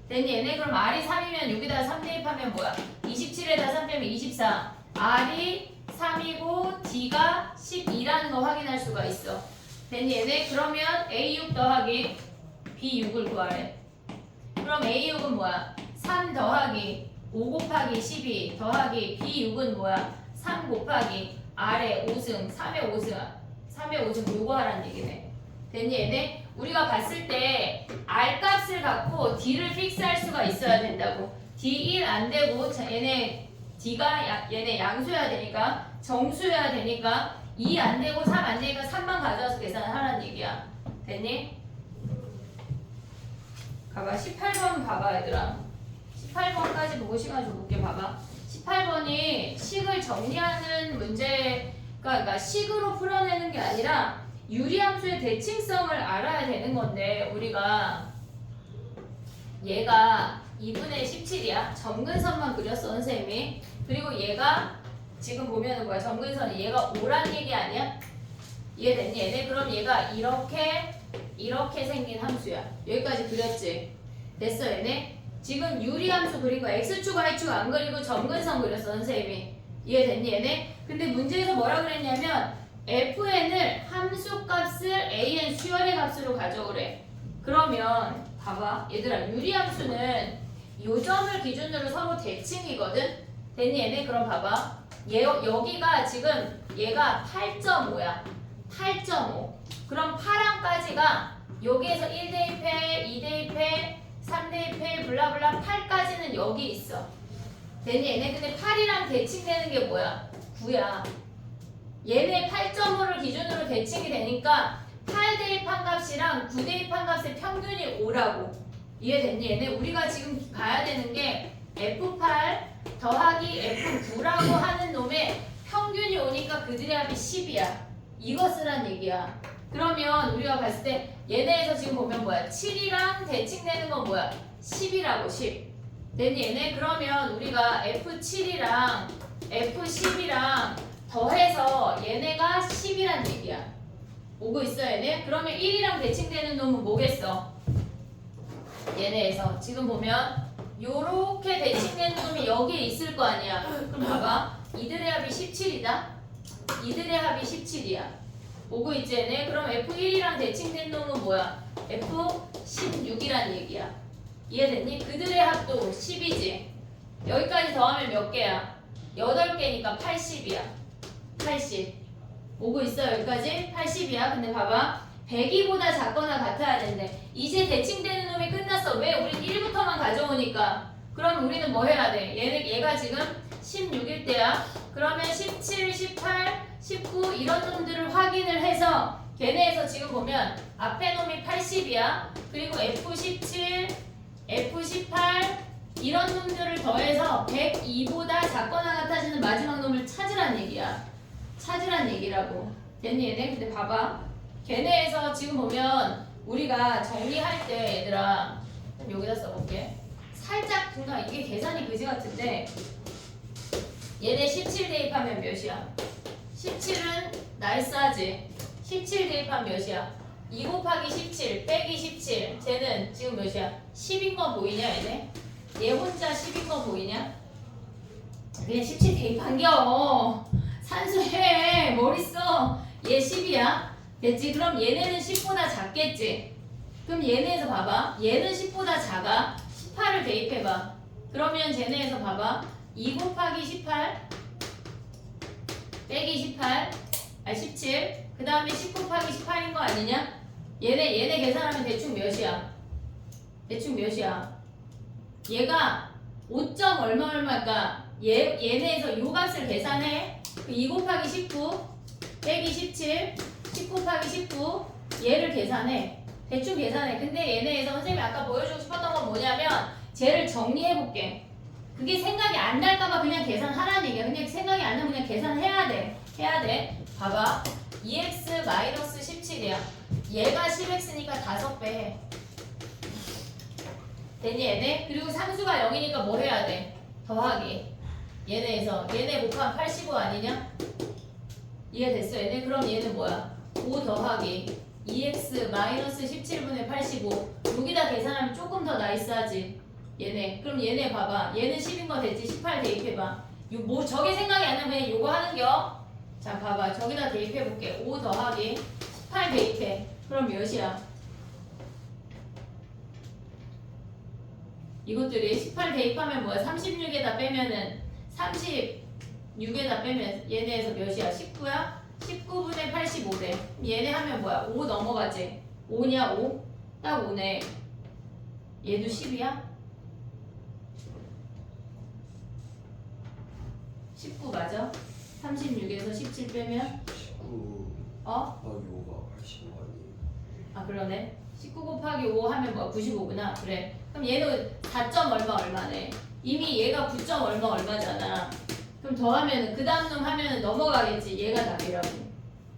됐니 얘네? 그럼 R이 3이면 여기다가 3 대입하면 뭐야? 27에다 3 빼면 24. R이 3이고 D가 12라는 거 확인할 수가 있어. 됐니 얘네? 그러면 A6 더하기 B6을 구하래. 그럼 A6은 뭐야? 3 더하기 5 곱하기 12 더하기 B6은 뭐야? 3 곱하기 R의 5승 3의 5승 3의 5승 요거 하라는 얘기네. 됐니 얘네? 우리가 봤을 때 R 값을 갖고 D를 픽스할 수가 있어야 된다고. D1 안 되고 얘네 D가 얘네 양수여야 되니까 정수여야 되니까 2 안 되고 3 안 되니까 3만 가져와서 계산을 하라는 얘기야. 됐니? 가봐 18번 봐봐 얘들아. 18번까지 보고 시간 줘볼게. 봐봐 18번이 식을 정리하는 문제가 그러니까 식으로 풀어내는 게 아니라 유리함수의 대칭성을 알아야 되는 건데 우리가 얘가 2분의 17이야. 점근선만 그렸어 선생님이. 그리고 얘가 지금 보면은 뭐야? 점근선이 얘가 5란 얘기 아니야? 이해됐니 얘네? 그럼 얘가 이렇게 생긴 함수야. 여기까지 그렸지? 됐어 얘네? 지금 유리함수 그린 거 X축, Y축 안 그리고 점근선 그렸어 선생님이. 이해됐니 얘네? 근데 문제에서 뭐라 그랬냐면 fn을 함수값을 an 수열의 값으로 가져오래. 그러면 봐봐 얘들아 유리함수는 요 점을 기준으로 서로 대칭이거든. 됐니 얘네? 그럼 봐봐 여기가 지금 얘가 8.5야 8.5. 그럼 8항까지가 여기에서 1 대입해 2 대입해 3 대입해 블라블라 8까지는 여기 있어. 됐니 얘네? 근데 8이랑 대칭되는 게 뭐야? 9야. 얘네 8.5를 기준으로 대칭이 되니까 8 대입한 값이랑 9 대입한 값의 평균이 5라고. 이해됐니 얘네? 우리가 지금 가야 되는 게 F8 더하기 F9라고 하는 놈의 평균이 오니까 그들의 합이 10이야. 이거 쓰란 얘기야. 그러면 우리가 봤을 때 얘네에서 지금 보면 뭐야? 7이랑 대칭되는 건 뭐야? 10이라고 10. 됐니 얘네? 그러면 우리가 F7이랑 F10이랑 더해서 얘네가 10이란 얘기야. 오고 있어 얘네? 그러면 1이랑 대칭되는 놈은 뭐겠어? 얘네에서 지금 보면 요렇게 대칭되는 놈이 여기에 있을 거 아니야. 그럼 봐봐 이들의 합이 17이다. 이들의 합이 17이야. 오고 있지 얘네? 그럼 F1이랑 대칭된 놈은 뭐야? F16이란 얘기야. 이해됐니? 그들의 합도 10이지. 여기까지 더하면 몇 개야? 8개니까 80이야. 80. 오고 있어 여기까지? 80이야. 근데 봐봐 100이보다 작거나 같아야 된대. 이제 대칭되는 놈이 끝났어. 왜? 우린 1부터만 가져오니까. 그럼 우리는 뭐 해야 돼? 얘가 지금 16일 때야. 그러면 17, 18, 19 이런 놈들을 확인을 해서 걔네에서 지금 보면 앞에 놈이 80이야. 그리고 F17, F18 이런 놈들을 더해서 102보다 작거나 같아지는 마지막 놈을 찾으란 얘기야. 찾으란 얘기라고. 됐니 얘네? 근데 봐봐. 걔네에서 지금 보면 우리가 정리할 때 얘들아 여기다 써볼게. 살짝 뭔가 이게 계산이 그지 같은데 얘네 17 대입하면 몇이야? 17은 나이스하지? 17 대입하면 몇이야? 2 곱하기 17 빼기 17 쟤는 지금 몇이야? 10인 거 보이냐 얘네? 얘 혼자 10인 거 보이냐? 그냥 17 대입한겨. 산수해. 머리 써. 얘 10이야. 됐지? 그럼 얘네는 10보다 작겠지? 그럼 얘네에서 봐봐. 얘는 10보다 작아. 18을 대입해봐. 그러면 쟤네에서 봐봐. 2 곱하기 18 빼기 18 17 그 다음에 10 곱하기 18인 거 아니냐? 얘네 계산하면 대충 몇이야? 대충 몇이야? 얘가 5점 얼마일까? 얘네에서 요 값을 계산해. 2 곱하기 19 빼기 17 10 곱하기 19 얘를 계산해. 대충 계산해. 근데 얘네에서 선생님이 아까 보여주고 싶었던 건 뭐냐면 쟤를 정리해볼게. 그게 생각이 안 날까봐 그냥 계산하라는 얘기야. 그냥 생각이 안 나면 그냥 계산해야 돼. 해야 돼. 봐봐. 2x 마이너스 17이야. 얘가 10x니까 5배 해. 됐니 얘네? 그리고 상수가 0이니까 뭐 해야 돼? 더하기. 얘네 곱하면 85 아니냐? 이해됐어 얘네? 그럼 얘는 뭐야? 5 더하기 2x 마이너스 17분의 85 여기다 계산하면 조금 더 나이스하지 얘네. 그럼 얘네 봐봐. 얘는 10인 거 됐지? 18 대입해봐. 뭐 저게 생각이 안 나면 그냥 요거 하는겨. 자 봐봐. 저기다 대입해볼게. 5 더하기 18 대입해. 그럼 몇이야? 이것들이 18 대입하면 뭐야? 36에다 빼면은 36에다 빼면 얘네에서 몇이야? 19야? 19분의 85래. 얘네 하면 뭐야? 5 넘어가지? 5냐 5? 딱 5네. 얘도 10이야? 19 맞아? 36에서 17 빼면 19 어? 더하기 5가 85 아니에요? 아 그러네. 19 곱하기 5 하면 뭐야? 95구나. 그래. 그럼 얘는 4점 얼마네. 이미 얘가 9점 얼마잖아. 그럼 더하면은 그 다음 놈 하면은 넘어가겠지. 얘가 답이라고.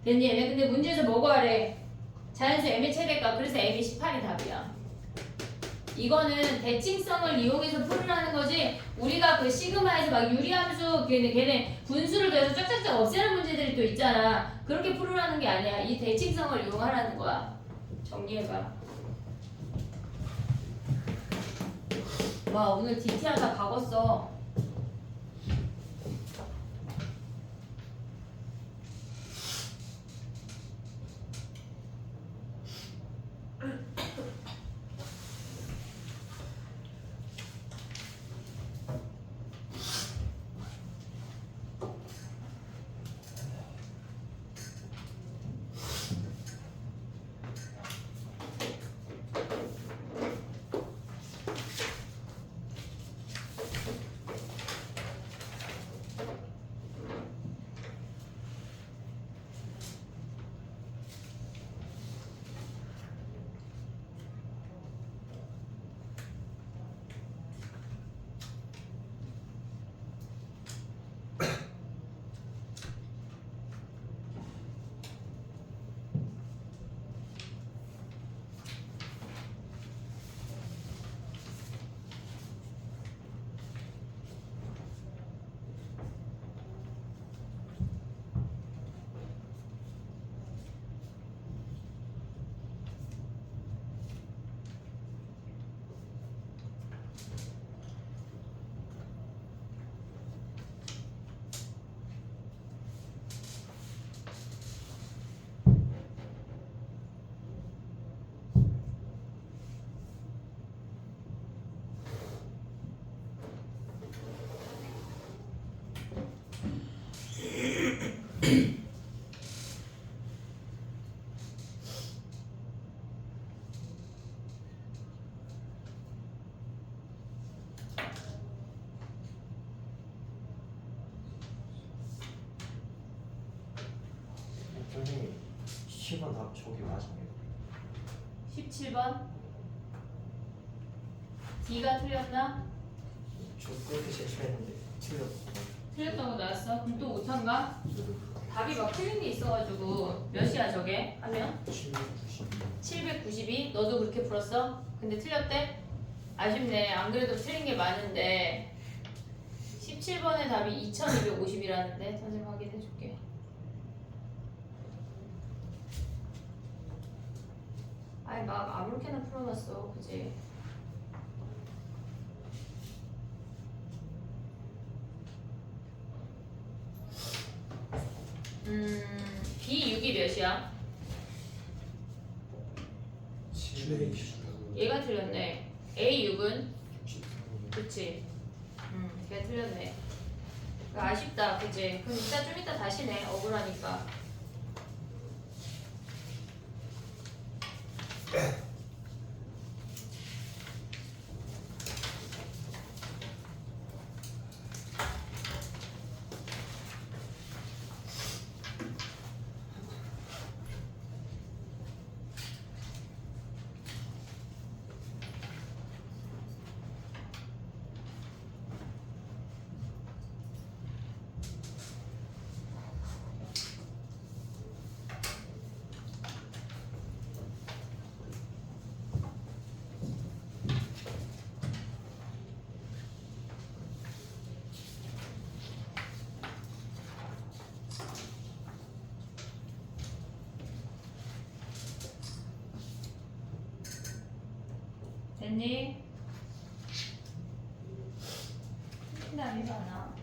됐니 얘네? 근데 문제에서 뭐 구하래? 자연수 m의 최대값. 그래서 m이 18이 답이야. 이거는 대칭성을 이용해서 풀으라는 거지. 우리가 그 시그마에서 막 유리함수 걔네 분수를 더해서 쫙쫙쫙 없애는 문제들이 또 있잖아. 그렇게 풀으라는 게 아니야. 이 대칭성을 이용하라는 거야. 정리해봐. 와 오늘 DTR 다 가봤어. 17번 답 저기 맞아요. 17번 D가 틀렸나? 저 그렇게 제출했는데 틀렸어. 틀렸다고 나왔어? 그럼 또 못한가? 답이 막 틀린 게 있어가지고 몇이야 저게? 하면? 790. 792? 너도 그렇게 풀었어? 근데 틀렸대? 아쉽네. 안 그래도 틀린 게 많은데 17번의 답이 2250이라는데 선생님 확인해줄게. 아이 막 아무렇게나 풀어놨어 그지? B6이 몇이야? 720. 얘가 틀렸네. A6은? 그치? 걔가 틀렸네. 아쉽다 그치? 그럼 이따 좀 이따 다시 내. 억울하니까. 됐니? 답이 많아.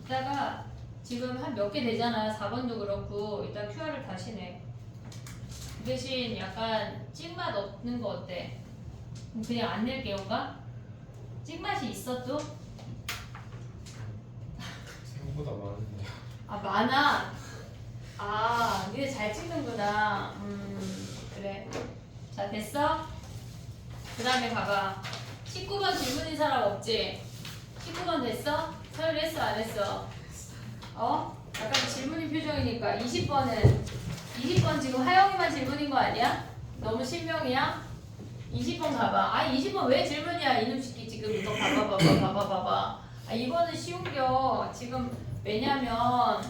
이따가 지금 한 몇 개 되잖아. 4번도 그렇고 이따 QR을 다시 내. 그 대신 약간 찍맛 없는 거 어때? 그냥 안 낼게 뭔가? 찍맛이 있어 또? 생각보다 많은데. 아 많아. 아 니네 잘 찍는구나. 그래. 자 됐어? 그 다음에 봐봐. 19번 질문인 사람 없지? 19번 됐어? 서율이 했어 안 했어? 어? 약간 질문인 표정이니까 20번 지금 하영이만 질문인 거 아니야? 너무 신명이야? 20번 가봐. 아 20번 왜 질문이야 이놈 새끼 지금 이거 봐봐. 아 이거는 쉬운겨. 지금 왜냐면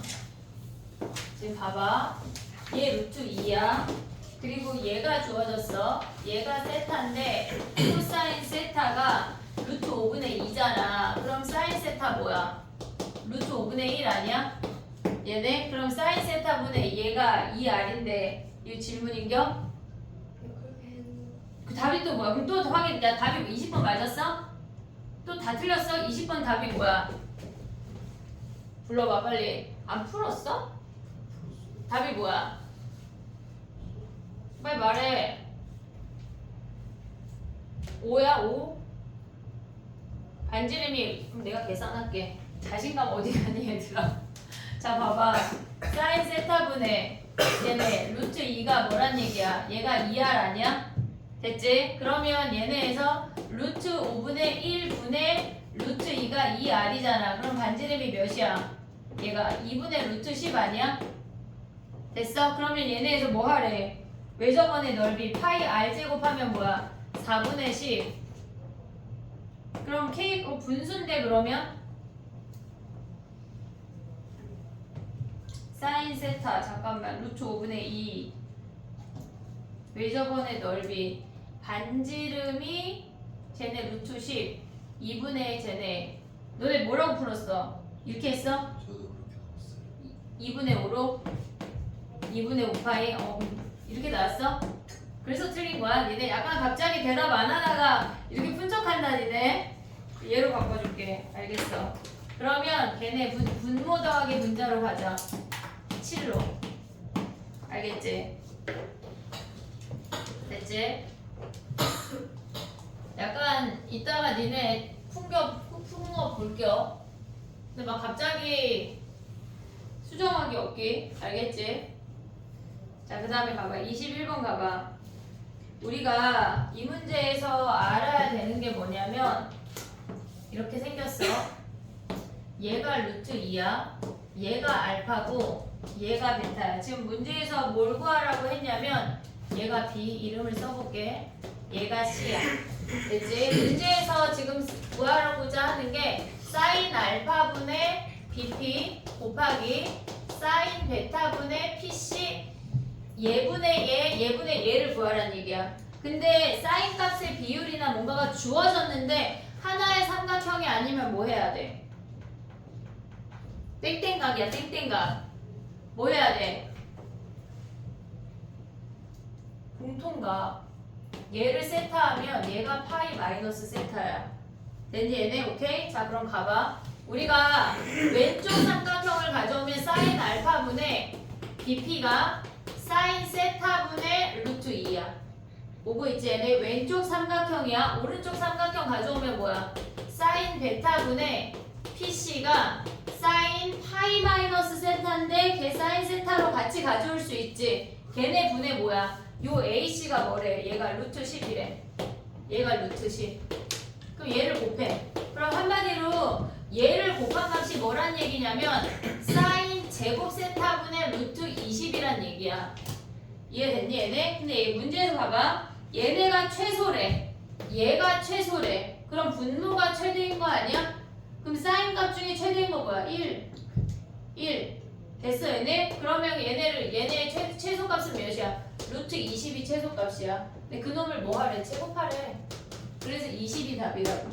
지금 봐봐. 얘 루트 2야. 그리고 얘가 주어졌어. 얘가 세타인데 코사인 세타가 루트 5분의 2잖아. 그럼 사인 세타 뭐야? 루트 5분의 1 아니야? 얘네? 그럼 사인 세타분의 얘가 2R인데 이거 질문인겨? 그 답이 또 뭐야? 그럼 또 확인. 야 답이 20번 맞았어? 또 다 틀렸어? 20번 답이 뭐야? 불러봐 빨리. 안 풀었어? 답이 뭐야? 빨리 말해. 5야 5? 반지름이 그럼 내가 계산할게. 자신감 어디 가니 얘들아. 자 봐봐. 사인 세타분의 얘네 루트 2가 뭐란 얘기야? 얘가 2R 아니야? 됐지? 그러면 얘네에서 루트 5분의 1분의 루트 2가 2R이잖아. 그럼 반지름이 몇이야? 얘가 2분의 루트 10 아니야? 됐어? 그러면 얘네에서 뭐 하래? 외접원의 넓이 파이 R 제곱하면 뭐야? 4분의 10. 그럼 K 분수인데 그러면? 사인 세타 잠깐만 루트 5분의 2 외접원의 넓이 반지름이 쟤네 루트 10 2분의 쟤네 너네 뭐라고 풀었어? 이렇게 했어? 저도 그렇게 나왔어요. 2분의 5로? 2분의 5파이? 이렇게 나왔어? 그래서 틀린 거야? 니네 약간 갑자기 대답 안 하다가 이렇게 분석한다 니네? 얘로 바꿔줄게. 알겠어. 그러면 걔네 분모 더하기 분자로 가자. 7로. 알겠지? 됐지? 약간 이따가 니네 풍어 볼겨. 근데 막 갑자기 수정하기 없기. 알겠지? 자, 그 다음에 가봐. 21번 가봐. 우리가 이 문제에서 알아야 되는 게 뭐냐면 이렇게 생겼어. 얘가 루트 2야. 얘가 알파고 얘가 베타야. 지금 문제에서 뭘 구하라고 했냐면 얘가 B 이름을 써볼게. 얘가 C야. 됐지? 문제에서 지금 구하고자 하는 게 사인 알파분의 BP 곱하기 사인 베타분의 PC 얘분의 얘분의 얘를 구하라는 얘기야. 근데 사인 값의 비율이나 뭔가가 주어졌는데 하나의 삼각형이 아니면 뭐 해야 돼? 땡땡각이야. 땡땡각. 뭐 해야 돼? 공통각. 얘를 세타하면 얘가 파이 마이너스 세타야. 됐니 얘네? 오케이? 자 그럼 가봐. 우리가 왼쪽 삼각형을 가져오면 사인 알파분의 BP가 사인 세타분의 루트 2야. 오고 있지 얘네? 왼쪽 삼각형이야. 오른쪽 삼각형 가져오면 뭐야? 사인 베타분의 PC가 사인 파이 마이너스 세타인데 걔 사인 세타로 같이 가져올 수 있지. 걔네 분의 뭐야? 요 AC가 뭐래? 얘가 루트 10이래. 얘가 루트 10. 그럼 얘를 곱해. 그럼 한마디로 얘를 곱한 값이 뭐란 얘기냐면 사인 제곱 세타분의 루트 20이란 얘기야. 이해됐니 얘네? 근데 얘 문제에서 봐봐. 얘네가 최소래. 얘가 최소래. 그럼 분모가 최대인 거 아니야? 그럼 사인 값 중에 최대인 거 뭐야? 1. 됐어 얘네? 그러면 얘네의 최소값은 몇이야? 루트 20이 최소값이야. 근데 그놈을 뭐 하래? 제곱하래. 그래서 20이 답이라고.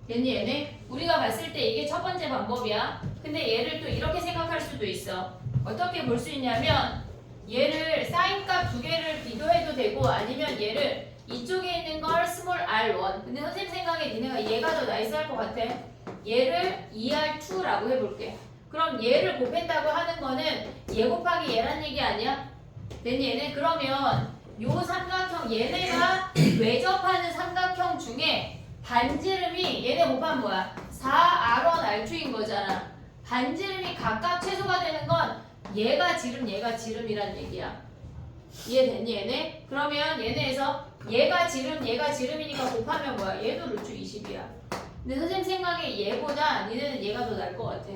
됐니 얘네? 우리가 봤을 때 이게 첫 번째 방법이야. 근데 얘를 또 이렇게 생각할 수도 있어. 어떻게 볼 수 있냐면 얘를 사인값 두 개를 비교해도 되고 아니면 얘를 이쪽에 있는 걸 스몰 r1 근데 선생님 생각에 니네가 얘가 더 나이스할 것 같아. 얘를 2r2라고 해볼게. 그럼 얘를 곱했다고 하는 거는 얘 곱하기 얘란 얘기 아니야? 됐니 얘네? 그러면 요 삼각형 얘네가 외접하는 삼각형 중에 반지름이 얘네 곱하면 뭐야? 4r1 r2인 거잖아. 반지름이 각각 최소가 되는 건 얘가 지름이란 얘기야. 이해됐니 얘네? 그러면 얘네에서 얘가 지름이니까 곱하면 뭐야? 얘도 루트 20이야. 근데 선생님 생각에 얘보다 니네는 얘가 더 나을 것 같아.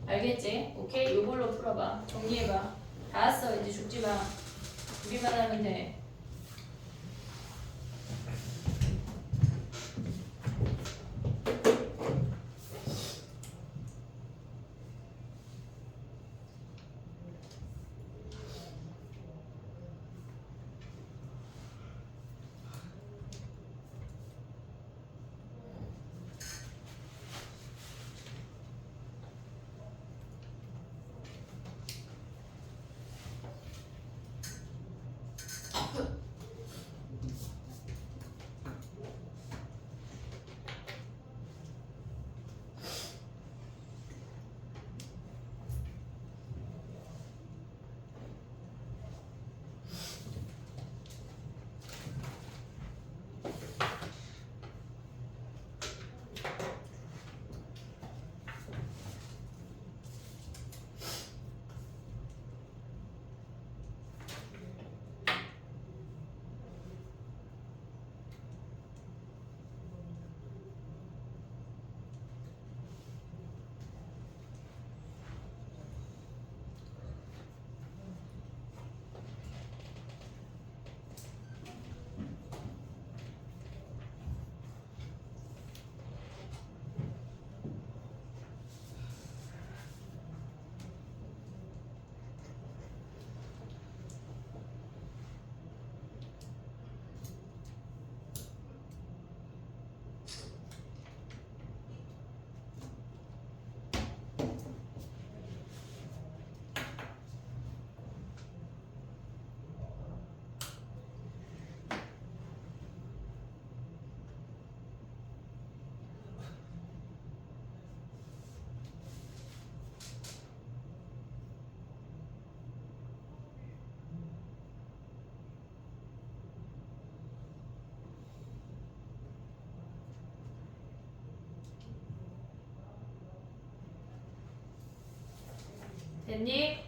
알겠지? 오케이? 요걸로 풀어봐. 정리해봐. 다 왔어. 이제 죽지 마. 우리만 하면 돼. 됐니?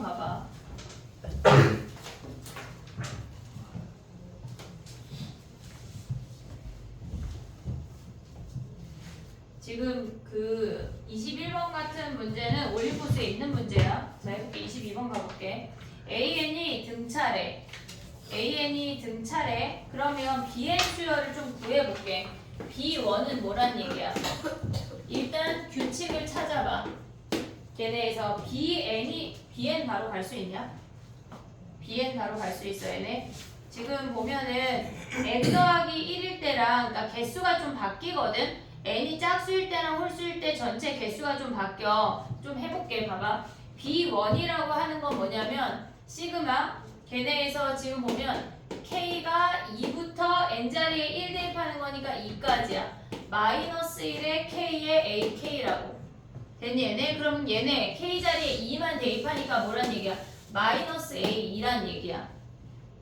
가봐. 지금 그 21번 같은 문제는 올림포스에 있는 문제야. 자, 해볼게. 22번 가볼게. AN이 등차래. AN이 등차래. 그러면 BN 수열을 좀 구해볼게. B1은 뭐란 얘기야? 일단 규칙을 찾아봐. 걔네에서 BN 바로 갈 수 있냐? BN 바로 갈 수 있어, 얘네. 지금 보면은 n 더하기 1일 때랑 그러니까 개수가 좀 바뀌거든. n이 짝수일 때랑 홀수일 때 전체 개수가 좀 바뀌어. 좀 해볼게. 봐봐. B1이라고 하는 건 뭐냐면 시그마 걔네에서 지금 보면 K가 2부터 N자리에 1 대입하는 거니까 2까지야. 마이너스 1에 K에 AK라고. 됐니 얘네? 그럼 얘네 K자리에 2만 대입하니까 뭐란 얘기야? 마이너스 A2란 얘기야.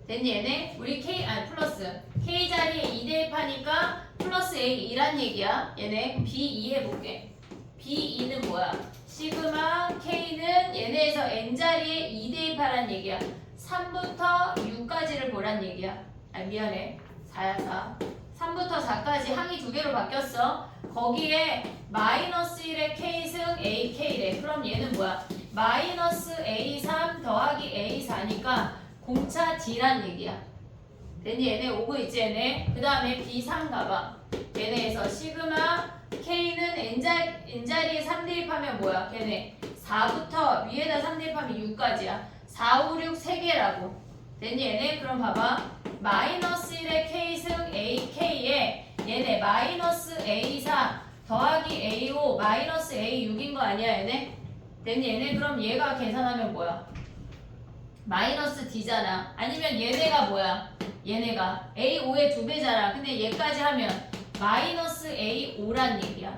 됐니 얘네? 우리 플러스 K자리에 2 대입하니까 플러스 A2란 얘기야. 얘네 B2 해볼게. B2는 뭐야? 시그마 K는 얘네에서 N자리에 2 대입하란 얘기야. 3부터 6까지를 보란 얘기야. 아 미안해. 4야 4. 3부터 4까지 항이 두 개로 바뀌었어. 거기에 마이너스 1의 K승 AK래. 그럼 얘는 뭐야? 마이너스 A3 더하기 A4니까 공차 D란 얘기야. 됐니? 얘네 오고 있지 얘네. 그 다음에 B3 가봐. 얘네에서 시그마 K는 N자리에 3 대입하면 뭐야? 걔네 4부터 위에다 3 대입하면 6까지야. 4, 5, 6 3개라고. 됐니 얘네? 그럼 봐봐. 마이너스 1의 K승 AK에 얘네 마이너스 A4 더하기 A5 마이너스 A6인 거 아니야 얘네? 됐니 얘네? 그럼 얘가 계산하면 뭐야? 마이너스 D잖아. 아니면 얘네가 뭐야? 얘네가 A5의 2배잖아. 근데 얘까지 하면 마이너스 A5란 얘기야.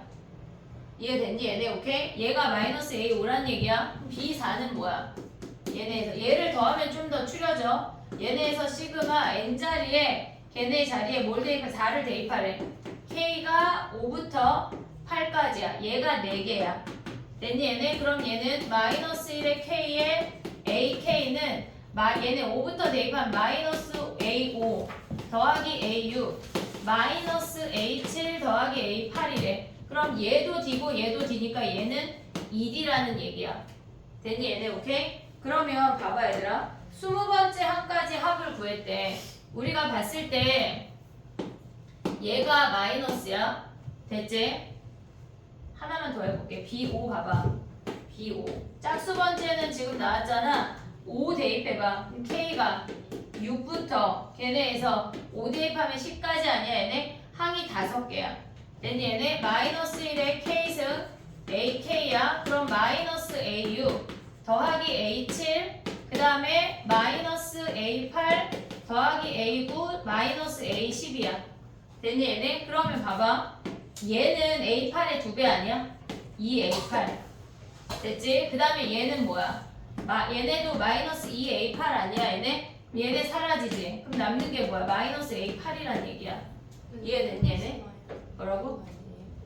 이해됐니 얘네? 오케이? 얘가 마이너스 A5란 얘기야. B4는 뭐야? 얘네에서 얘를 더하면 좀 더 추려져. 얘네에서 시그마 N자리에 걔네 자리에 뭘 대입해? 4를 대입하래. K가 5부터 8까지야. 얘가 4개야. 됐니 얘네? 그럼 얘는 마이너스 1의 K에 AK는 얘네 5부터 대입한 마이너스 A5 더하기 A6 마이너스 A7 더하기 A8이래. 그럼 얘도 D고 얘도 D니까 얘는 2D라는 얘기야. 됐니 얘네? 오케이? 그러면 봐봐 얘들아. 20번째 항까지 합을 구했대. 우리가 봤을 때 얘가 마이너스야. 됐지? 하나만 더 해볼게. B5 봐봐. B5 짝수번째는 지금 나왔잖아. 5 대입해봐. 그럼 K가 6부터 걔네에서 5 대입하면 10까지 아니야 얘네? 항이 5개야. 됐니 얘네? 마이너스 1의 K승 AK야. 그럼 마이너스 A6 더하기 A7 그 다음에 마이너스 A8 더하기 A9 마이너스 A10이야. 됐니 얘네? 그러면 봐봐. 얘는 A8의 2배 아니야? 2A8 됐지? 그 다음에 얘는 뭐야? 얘네도 마이너스 2A8 아니야 얘네? 얘네 사라지지? 그럼 남는 게 뭐야? 마이너스 A8이란 얘기야. 이해됐니 얘네? 뭐라고?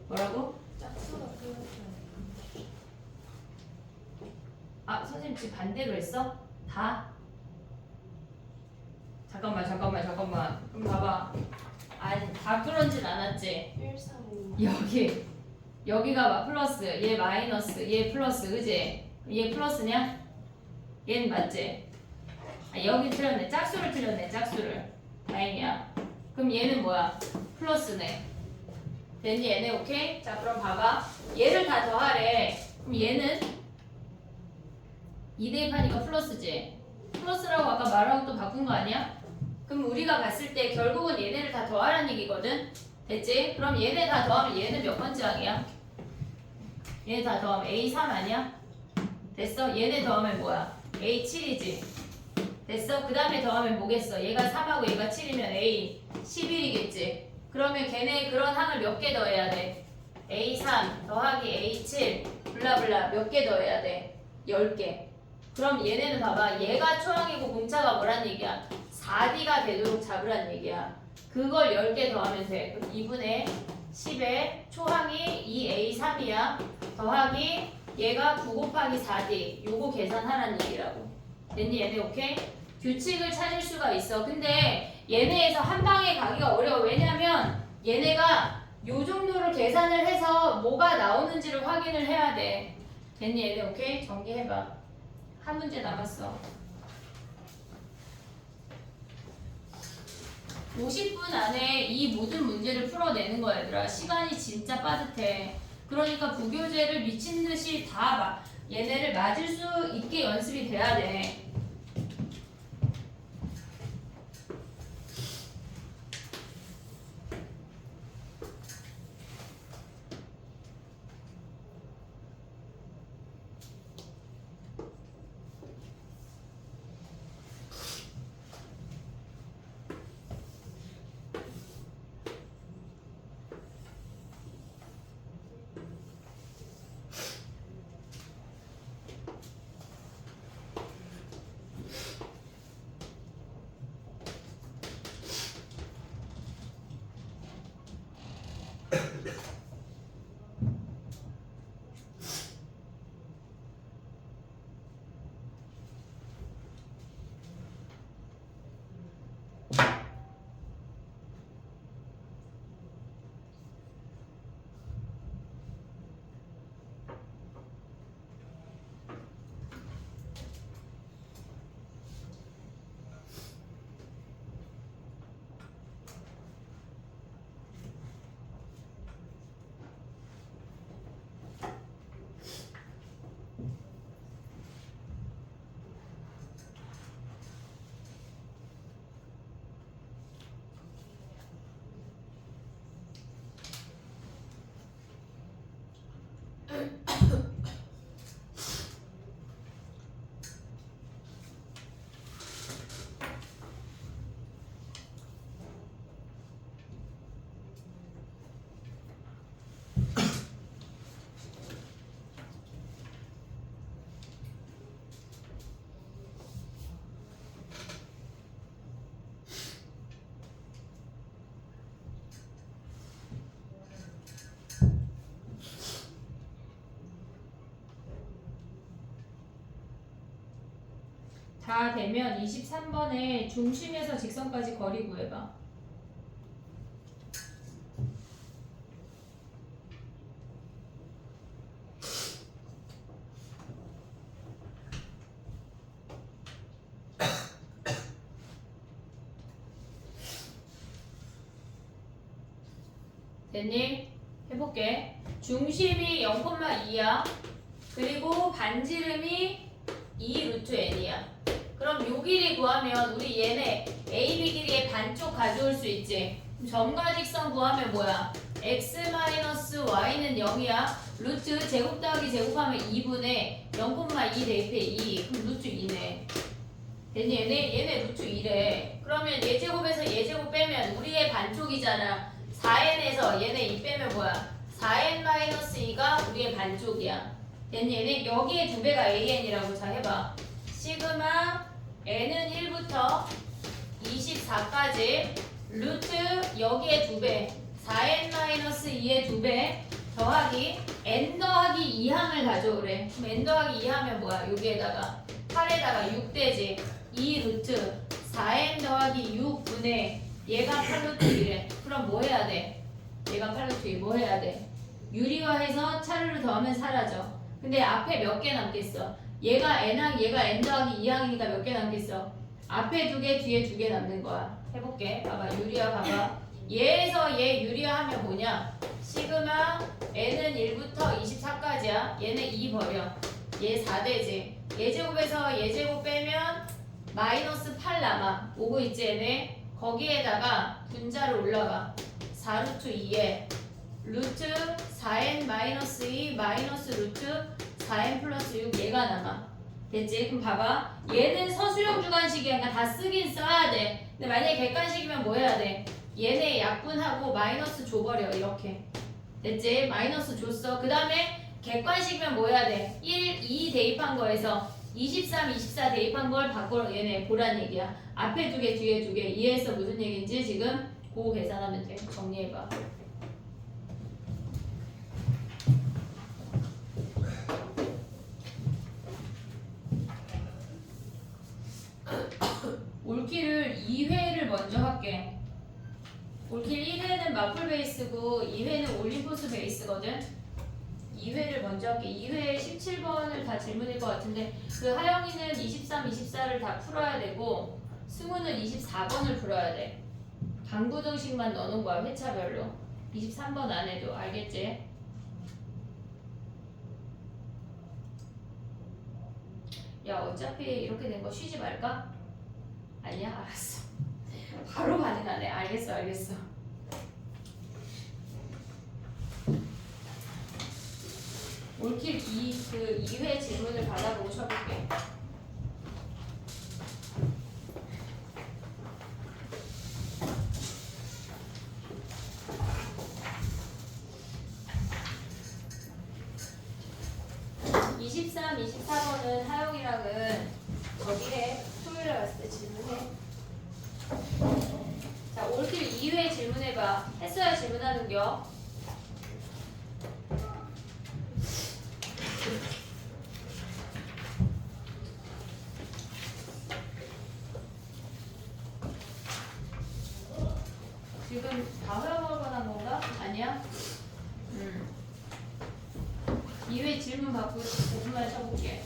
뭐라고? 짝수가 틀렸어요. 아 선생님 지금 반대로 했어? 다? 잠깐만 그럼 봐봐. 아니 다 그런진 않았지. 135. 여기가 막 플러스 얘 마이너스 얘 플러스 그지? 얘 플러스냐? 얘는 맞지? 아, 여기 틀렸네. 짝수를 틀렸네. 짝수를. 다행이야. 그럼 얘는 뭐야? 플러스네. 됐니 얘네? 오케이? 자 그럼 봐봐. 얘를 다 더하래. 그럼 얘는 2 대입하니까 플러스지? 플러스라고 아까 말하고 또 바꾼 거 아니야? 그럼 우리가 봤을 때 결국은 얘네를 다 더하라는 얘기거든? 됐지? 그럼 얘네 다 더하면 얘는 몇 번째 항이야? 얘네 다 더하면 A3 아니야? 됐어? 얘네 더하면 뭐야? A7이지? 됐어? 그 다음에 더하면 뭐겠어? 얘가 3하고 얘가 7이면 A11이겠지? 그러면 걔네 그런 항을 몇 개 더해야 돼? A3 더하기 A7 블라블라 몇 개 더해야 돼? 10개. 그럼 얘네는 봐봐. 얘가 초항이고 공차가 뭐란 얘기야? 4D가 되도록 잡으란 얘기야. 그걸 10개 더하면 돼. 그럼 2분의 10에 초항이 2A3이야. 더하기 얘가 9 곱하기 4D. 요거 계산하란 얘기라고. 됐니 얘네? 오케이? 규칙을 찾을 수가 있어. 근데 얘네에서 한 방에 가기가 어려워. 왜냐면 얘네가 요 정도를 계산을 해서 뭐가 나오는지를 확인을 해야 돼. 됐니 얘네? 오케이? 정리해봐. 한 문제 남았어. 50분 안에 이 모든 문제를 풀어내는 거야 얘들아. 시간이 진짜 빠듯해. 그러니까 부교재를 미친듯이 얘네를 맞을 수 있게 연습이 돼야 돼. 다 되면 23번에 중심에서 직선까지 거리 구해봐. 됐니? 해볼게. 중심이 0,2야. 그리고 반지름이 2 루트 n이야. 그럼 요 길이 구하면 우리 얘네 AB 길이의 반쪽 가져올 수 있지. 점과 직선 구하면 뭐야? x-y는 0이야. 루트 제곱 더하기 제곱하면 2분의 0,2 대입해 2. 그럼 루트 2네. 됐니? 얘네 루트 2래. 그러면 얘제곱에서 얘제곱 빼면 우리의 반쪽이잖아. 4n에서 얘네 2 빼면 뭐야? 4n-2가 우리의 반쪽이야. 됐니? 얘네 여기에 2배가 an이라고 자 해봐. 시그마 n은 1부터 24까지 루트 여기에 2배 4n-2의 2배 더하기 n 더하기 2항을 가져오래. 그럼 n 더하기 2하면 뭐야? 여기에다가 8에다가 6대지 2 루트 4n 더하기 6분의 얘가 8루트 2래. 그럼 뭐 해야 돼? 얘가 8루트 2 뭐 해야 돼? 유리화해서 차르르 더하면 사라져. 근데 앞에 몇 개 남겠어? 얘가 n항, 얘가 n 더하기 2항이니까 몇 개 남겠어? 앞에 2개, 뒤에 2개 남는 거야. 해볼게. 봐봐. 유리화 봐봐. 얘에서 얘 유리화하면 뭐냐? 시그마 n은 1부터 24까지야. 얘는 2 버려. 얘 4대지. 얘제곱에서 얘제곱 빼면 마이너스 8 남아. 오고 있지 얘네? 거기에다가 분자를 올라가. 4루트 2에 루트 4n 마이너스 2 마이너스 루트 4n 플러스 6 얘가 남아. 됐지? 그럼 봐봐. 얘는 서술형 주관식이야. 그러니까 다 쓰긴 써야 돼. 근데 만약에 객관식이면 뭐 해야 돼? 얘네 약분하고 마이너스 줘버려. 이렇게. 됐지? 마이너스 줬어. 그 다음에 객관식이면 뭐 해야 돼? 1, 2 대입한 거에서 23, 24 대입한 걸 바꿔 얘네 보란 얘기야. 앞에 2개, 뒤에 2개. 이해해서 무슨 얘기인지 지금 그거 계산하면 돼. 정리해봐. 올킬을 2회를 먼저 할게. 올킬 1회는 마플 베이스고 2회는 올림포스 베이스거든. 2회를 먼저 할게. 2회 17번을 다 질문일 것 같은데 그 하영이는 23, 24를 다 풀어야 되고 승우는 24번을 풀어야 돼. 방구정식만 넣어놓은 거야 회차별로. 23번 안 해도 알겠지? 야 어차피 이렇게 된 거 쉬지 말까? 아니야? 알았어. 바로 반응하네. 알겠어 알겠어. 올킬 2회 질문을 받아보고 쳐볼게. (23, 24번은) 하영이랑은 저기 해. 토요일에 왔을 때 질문해. 자 올킬 2회 질문해봐. 했어야 질문하는겨. 지금 다 회화번한 건가? 아니야? 2회 질문 받고 5분만 쳐볼게.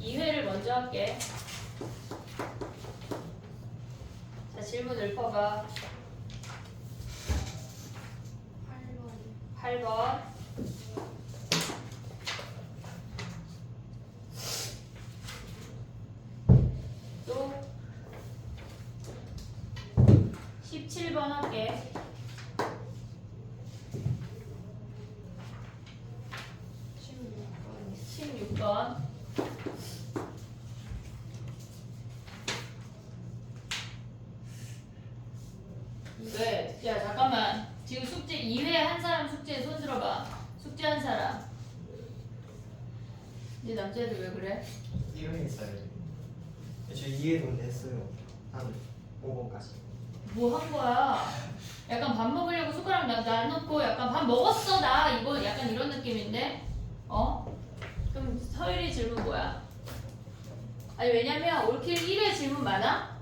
(2회를) 먼저 할게. 자 질문 읊어봐. 8번 또 17번 할게. 16번 왜? 야 잠깐만. 지금 숙제 2회 한 사람 숙제 손 들어봐. 숙제 한 사람. 이제 남자애들 왜 그래? 1회 있어야지. 저 2회도 했어요. 한 5번까지. 뭐 한 거야? 약간 밥 먹으려고 숟가락 놔놓고 약간 밥 먹었어 나 이거 약간 이런 느낌인데? 어? 그럼 서율이 질문 뭐야? 아니 왜냐면 올킬 1회 질문 많아?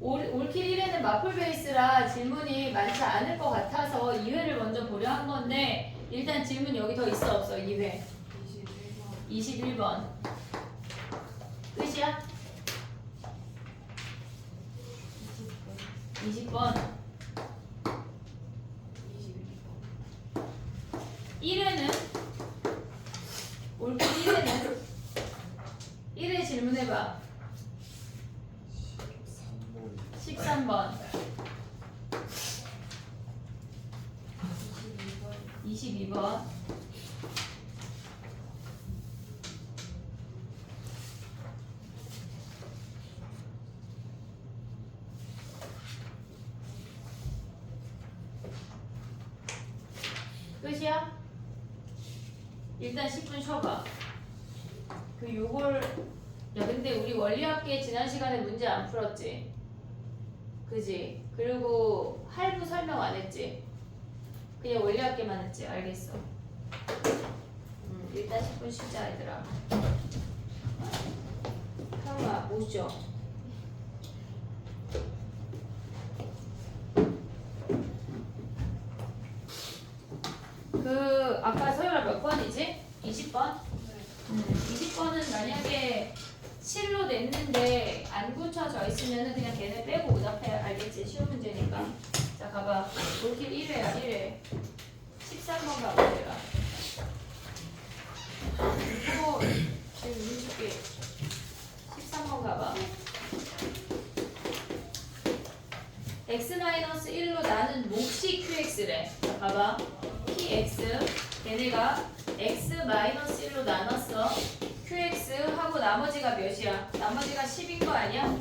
올킬 1회는 마플 베이스라 질문이 많지 않을 것 같아서 2회를 먼저 보려 한 건데 일단 질문 여기 더 있어 없어? 2회 21번 끝이야? 20번 1회는 올킬 1회는 1회 질문해봐. 13번 22번 끝이야? 일단 10분 쉬어봐. 요걸 야 근데 우리 원리학계 지난 시간에 문제 안 풀었지? 그지? 그리고 할부 설명 안 했지? 그냥 원리학계만 했지? 알겠어. 일단 10분 쉬자 얘들아. 하루아 오죠? 아까 서열아 몇 번이지? 20번? 20번은 만약에 실로 냈는데 안 굳혀져 있으면 그냥 걔네 빼고 오답해. 알겠지? 쉬운 문제니까. 자 가봐. 올킬 1회야 1회 13번 가봐 내가. 이거 지금 눈줄게. 13번 가봐. x-1로 나는 몫이 qx래. 자 봐봐. px 걔네가 x-1로 나눴어. qx 하고 나머지가 몇이야? 나머지가 10인 거 아니야?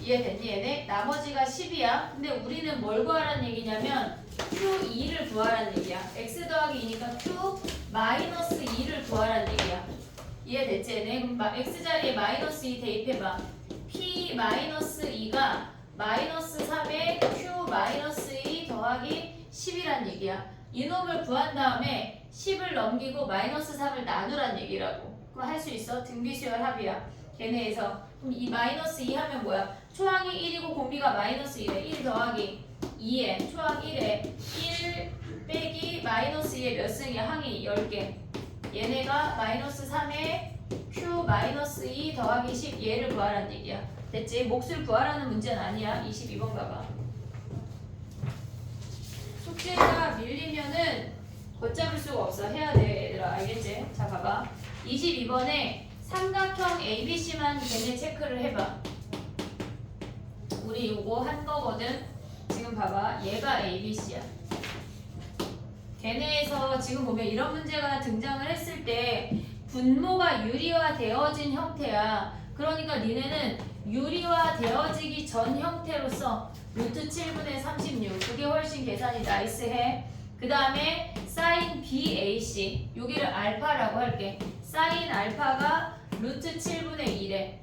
이해됐니 얘네? 나머지가 10이야. 근데 우리는 뭘 구하라는 얘기냐면 q2를 구하라는 얘기야. x 더하기 2니까 q-2를 구하라는 얘기야. 이해됐지 얘네? 그럼 x 자리에 -2 대입해봐. p-2가 -3에 q-2 더하기 10이란 얘기야. 이놈을 구한 다음에 10을 넘기고 마이너스 3을 나누란 얘기라고. 그럼 할 수 있어? 등비수열 합이야. 걔네에서. 그럼 이 마이너스 2 하면 뭐야? 초항이 1이고 공비가 마이너스 1에 1 더하기 2에 초항 1에 1 빼기 마이너스 2에 몇 승이야? 항이 10개. 얘네가 마이너스 3에 Q 마이너스 2 더하기 10 얘를 구하라는 얘기야. 됐지? 몫을 구하라는 문제는 아니야. 22번 가봐. 숙제가 밀리면은 걷잡을 수가 없어. 해야 돼 얘들아. 알겠지? 자 봐봐. 22번에 삼각형 ABC만 걔네 체크를 해봐. 우리 요거 한 거거든. 지금 봐봐. 얘가 ABC야. 걔네에서 지금 보면 이런 문제가 등장을 했을 때 분모가 유리화되어진 형태야. 그러니까 니네는 유리화되어지기 전 형태로서 루트 7분의 36 그게 훨씬 계산이 나이스해. 그 다음에 사인 BAC 여기를 알파라고 할게. 사인 알파가 루트 7분의 1에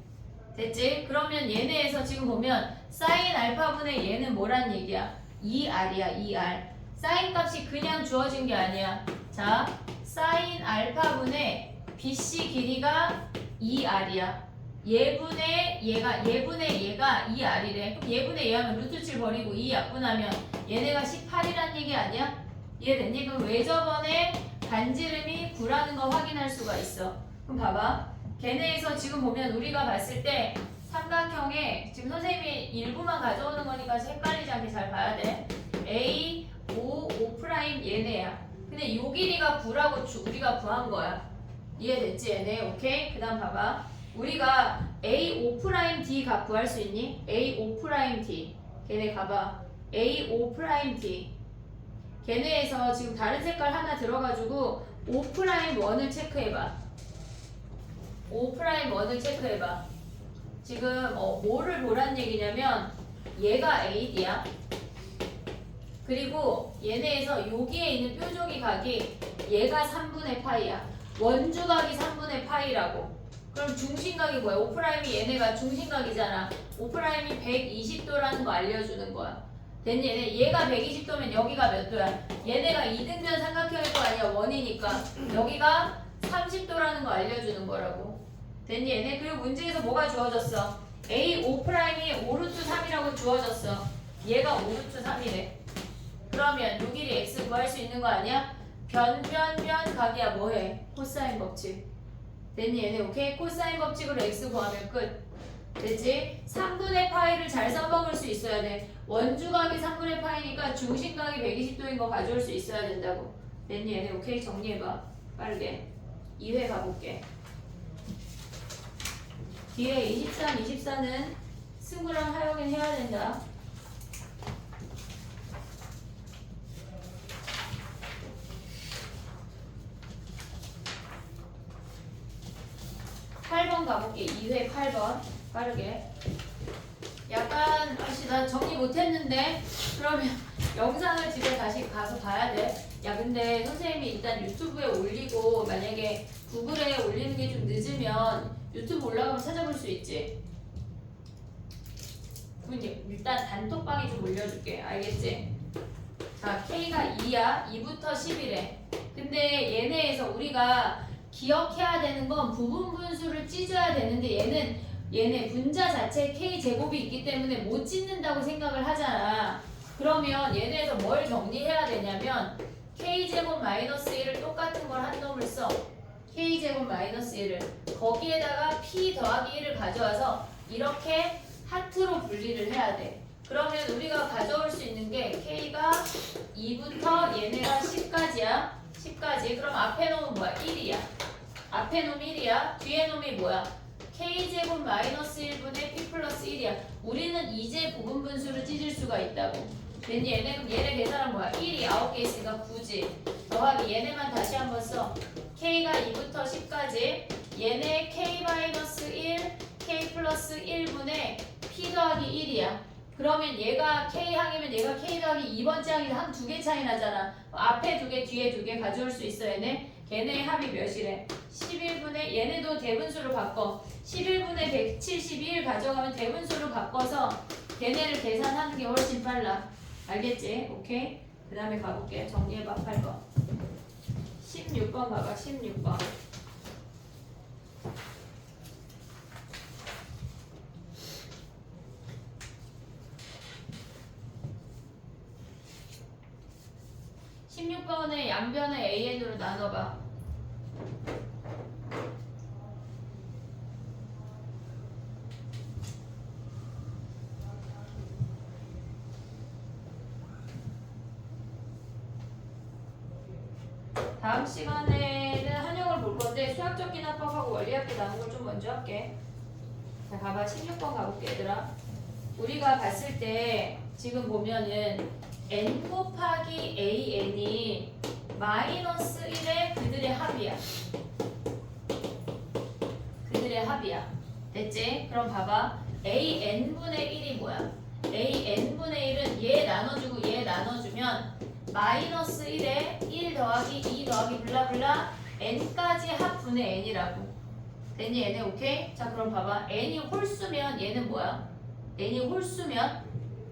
됐지? 그러면 얘네에서 지금 보면 사인 알파분의 얘는 뭐란 얘기야? 2R이야 2R. 사인 값이 그냥 주어진 게 아니야. 자, 사인 알파분의 BC 길이가 2R이야. 얘분의 얘가 2R이래. 그럼 얘분의 얘 하면 루트 7 버리고 2 약분하면 얘네가 18이란 얘기 아니야? 이해됐니? 그럼 왜 저번에 반지름이 9라는 거 확인할 수가 있어. 그럼 봐봐. 걔네에서 지금 보면 우리가 봤을 때 삼각형에 지금 선생님이 일부만 가져오는 거니까 헷갈리지 않게 잘 봐야 돼. A, O, O' 얘네야. 근데 요 길이가 9라고 우리가 구한 거야. 이해됐지 얘네? 오케이? 그 다음 봐봐. 우리가 A, O', D 값 구할 수 있니? A, O', D 걔네 가봐. A, O', D 걔네에서 지금 다른 색깔 하나 들어가지고 O'1을 체크해봐. O'1을 체크해봐. 지금 뭐를 보란 얘기냐면 얘가 AD야. 그리고 얘네에서 여기에 있는 뾰족이 각이 얘가 3분의 파이야. 원주각이 3분의 파이라고. 그럼 중심각이 뭐야? O''이 얘네가 중심각이잖아. O''이 120도라는 거 알려주는 거야. 됐니? 얘가 120도면 여기가 몇 도야? 얘네가 이등변 삼각형일 거 아니야. 원이니까. 여기가 30도라는 거 알려주는 거라고. 됐니? 얘네? 그리고 문제에서 뭐가 주어졌어? A, O''이 5루트 3이라고 주어졌어. 얘가 5루트 3이래. 그러면 요 길이 x 구할 수 있는 거 아니야? 변 각이야 뭐해? 코사인 법칙. 됐니? 얘네 오케이? 코사인 법칙으로 x 구하면 끝. 됐지? 3분의 파이를 잘 써먹을 수 있어야 돼. 원주각이 3분의 파이니까 중심각이 120도인 거 가져올 수 있어야 된다고. 됐니? 얘네 오케이? 정리해봐. 빠르게. 2회 가볼게. 뒤에 23, 24는 승구랑 하영이는 해야 된다. 가볼게. 2회 8번 빠르게. 약간 아씨 나 정리 못했는데 그러면 영상을 집에 다시 가서 봐야 돼. 야 근데 선생님이 일단 유튜브에 올리고 만약에 구글에 올리는 게 좀 늦으면 유튜브 올라가면 찾아볼 수 있지. 그럼 일단 단톡방에 좀 올려줄게. 알겠지? 자 K가 2야. 2부터 10이래. 근데 얘네에서 우리가 기억해야 되는 건 부분 분수를 찢어야 되는데 얘네 분자 자체에 K제곱이 있기 때문에 못 찢는다고 생각을 하잖아. 그러면 얘네에서 뭘 정리해야 되냐면 K제곱 마이너스 1을 똑같은 걸 한 놈을 써. K제곱 마이너스 1을 거기에다가 P 더하기 1을 가져와서 이렇게 하트로 분리를 해야 돼. 그러면 우리가 가져올 수 있는 게 K가 2부터 얘네가 10까지야. 10까지. 그럼 앞에 놈은 뭐야? 1이야. 앞에 놈 1이야. 뒤에 놈이 뭐야? K제곱 마이너스 1분의 P 플러스 1이야. 우리는 이제 부분 분수를 찢을 수가 있다고. 됐니? 얘네 계산은 뭐야? 1이 9개 있으니까 9지. 더하기 얘네만 다시 한번 써. K가 2부터 10까지. 얘네 K 마이너스 1, K 플러스 1분의 P 더하기 1이야. 그러면 얘가 K항이면 얘가 K 더하기 2번째 항이 한 2개 차이 나잖아. 앞에 2개, 뒤에 2개 가져올 수 있어 얘네. 걔네의 합이 몇이래? 11분의 얘네도 대분수로 바꿔. 11분의 172를 가져가면 대분수로 바꿔서 걔네를 계산하는 게 훨씬 빨라. 알겠지? 오케이? 그 다음에 가볼게. 정리해봐. 8번. 16번 봐봐. 16번. (16번의) 양변을 AN으로 나눠봐. 다음 시간에는 한영을 볼 건데 수학적 기납법하고 원리학교 나눈 걸 좀 먼저 할게. 자, 가봐. 16번 가볼게, 얘들아. 우리가 봤을 때 지금 보면은 n 곱하기 an이 마이너스 1의 그들의 합이야. 그들의 합이야. 됐지? 그럼 봐봐. an분의 1이 뭐야? an분의 1은 얘 나눠주고 얘 나눠주면 마이너스 1에 1 더하기 2 더하기 블라블라 n까지 합분의 n이라고. 됐니 얘네? 오케이? 자 그럼 봐봐. n이 홀수면 얘는 뭐야? n이 홀수면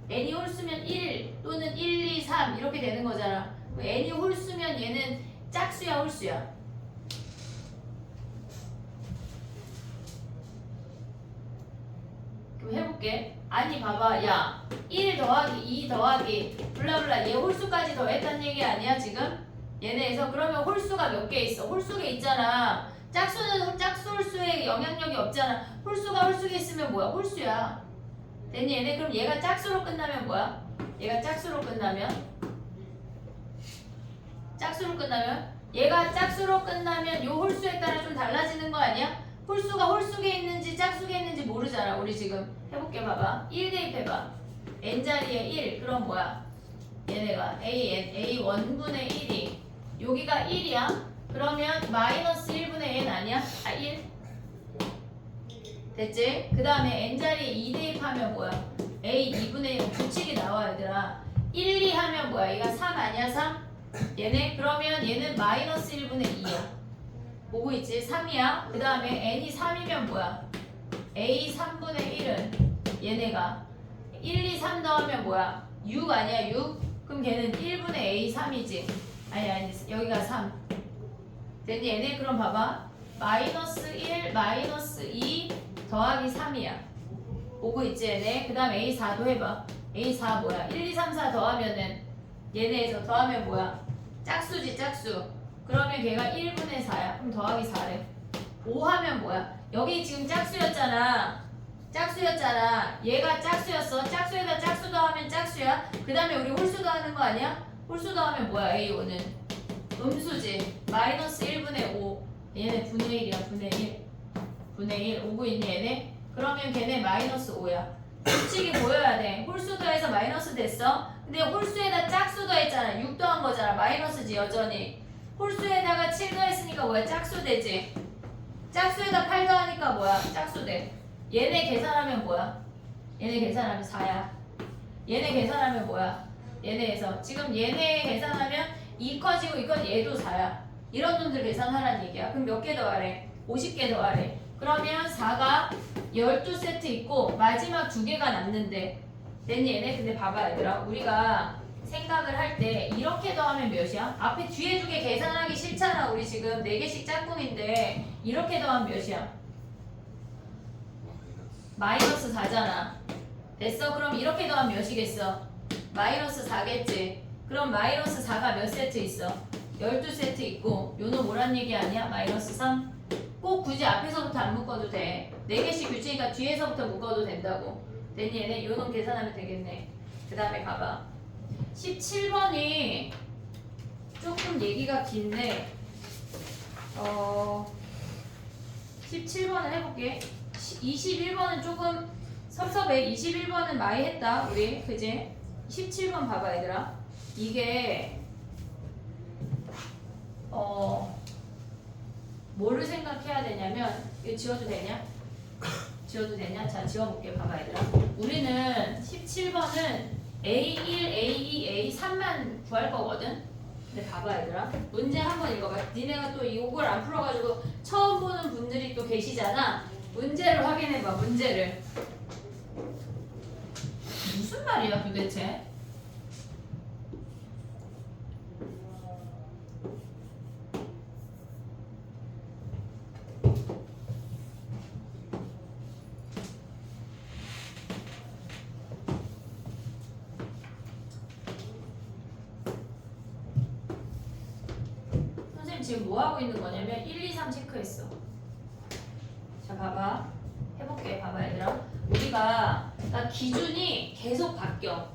1 또는 1, 2, 3 이렇게 되는 거잖아. n이 홀수면 얘는 짝수야 홀수야? 그럼 해볼게. 아니 봐봐. 야 1 더하기 2 더하기 블라블라 얘 홀수까지 더했단 얘기 아니야 지금? 얘네에서 그러면 홀수가 몇 개 있어? 홀수가 있잖아. 짝수는 짝수 홀수에 영향력이 없잖아. 홀수가 홀수에 있으면 뭐야? 홀수야. 됐니 얘네? 그럼 얘가 짝수로 끝나면 뭐야? 얘가 짝수로 끝나면 얘가 짝수로 끝나면 요 홀수에 따라 좀 달라지는 거 아니야? 홀수가 홀수에 있는지 짝수에 있는지 모르잖아. 우리 지금 해볼게. 봐봐. 1 대입해봐. n자리에 1 그럼 뭐야? 얘네가 a1분의 1이 여기가 1이야. 그러면 마이너스 1분의 n 아니야? 1 됐지? 그 다음에 n자리에 2 대입하면 뭐야? a2분의 1 규칙이 나와 얘들아. 1, 2 하면 뭐야? 얘가 3 아니야? 3? 얘네? 그러면 얘는 마이너스 1분의 2야. 보고 있지? 3이야. 그 다음에 n이 3이면 뭐야? a 3분의 1은 얘네가 1, 2, 3 더하면 뭐야? 6 아니야? 6? 그럼 걔는 1분의 a 3이지. 아니 여기가 3 됐니 얘네? 그럼 봐봐. 마이너스 1, 마이너스 2 더하기 3이야. 보고 있지 얘네? 그 다음 a4도 해봐. a4 뭐야? 1, 2, 3, 4 더하면은 얘네에서 더하면 뭐야? 짝수지 짝수. 그러면 걔가 1분의 4야. 그럼 더하기 4래. 5 하면 뭐야? 여기 지금 짝수였잖아. 얘가 짝수였어. 짝수에다 짝수 더하면 짝수야. 그 다음에 우리 홀수 더하는 거 아니야? 홀수 더하면 뭐야? A5는 음수지. 마이너스 1분의 5. 얘네 분의 1이야. 분의 1 오고 있니 얘네? 그러면 걔네 마이너스 5야. 규칙이 보여야 돼. 홀수 더해서 마이너스 됐어. 근데 홀수에다 짝수 더했잖아. 6 더한 거잖아. 마이너스지 여전히. 홀수에다가 7 더했으니까 뭐야? 짝수 되지. 짝수에다 8 더하니까 뭐야? 짝수 돼. 얘네 계산하면 뭐야? 얘네 계산하면 4야. 얘네 계산하면 뭐야? 얘네에서 지금 얘네 계산하면 2 커지고 이 커지고 얘도 4야. 이런 놈들 계산하라는 얘기야. 그럼 몇 개 더하래? 50개 더하래. 그러면 4가 12세트 있고 마지막 2개가 남는데 됐니 얘네? 근데 봐봐 얘들아. 우리가 생각을 할 때 이렇게 더하면 몇이야? 앞에 뒤에 2개 계산하기 싫잖아. 우리 지금 4개씩 짝꿍인데 이렇게 더하면 몇이야? 마이너스 4잖아. 됐어? 그럼 이렇게 더하면 몇이겠어? 마이너스 4겠지. 그럼 마이너스 4가 몇 세트 있어? 12세트 있고 요는 뭐란 얘기 아니야? 마이너스 3? 꼭 굳이 앞에서부터 안 묶어도 돼. 4개씩 규칙이니까 뒤에서부터 묶어도 된다고. 됐니 얘네? 요놈 계산하면 되겠네. 그 다음에 가봐. 17번이 조금 얘기가 긴데 17번을 해볼게. 21번은 조금 섭섭해. 21번은 많이 했다 우리 그지? 17번 봐봐 얘들아. 이게 뭐를 생각해야 되냐면 이거 지워도 되냐? 자 지워볼게. 봐봐 얘들아. 우리는 17번은 A1, A2, A3만 구할 거거든? 근데 봐봐 얘들아. 문제 한번 읽어봐. 니네가 또 이걸 안 풀어가지고 처음 보는 분들이 또 계시잖아. 문제를 확인해봐. 문제를. 무슨 말이야 도대체? 지금 뭐 하고 있는 거냐면 1, 2, 3 체크했어. 자 봐봐. 해볼게. 봐봐 얘들아. 우리가 그러니까 기준이 계속 바뀌어.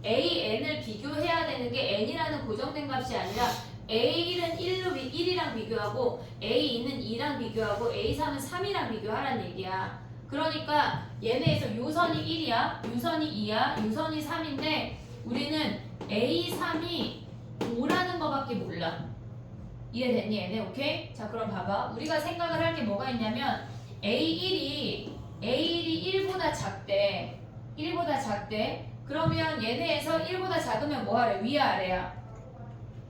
a, n을 비교해야 되는 게 n이라는 고정된 값이 아니라 a1은 1이랑 비교하고 a2는 2랑 비교하고 a3은 3이랑 비교하라는 얘기야. 그러니까 얘네에서 요선이 1이야, 요선이 2야, 요선이 3인데 우리는 a3이 5라는 거밖에 몰라. 이해됐니 얘네? 오케이? 자 그럼 봐봐. 우리가 생각을 할 게 뭐가 있냐면 a1이 1보다 작대. 1보다 작대. 그러면 얘네에서 1보다 작으면 뭐 하래? 위야 아래야?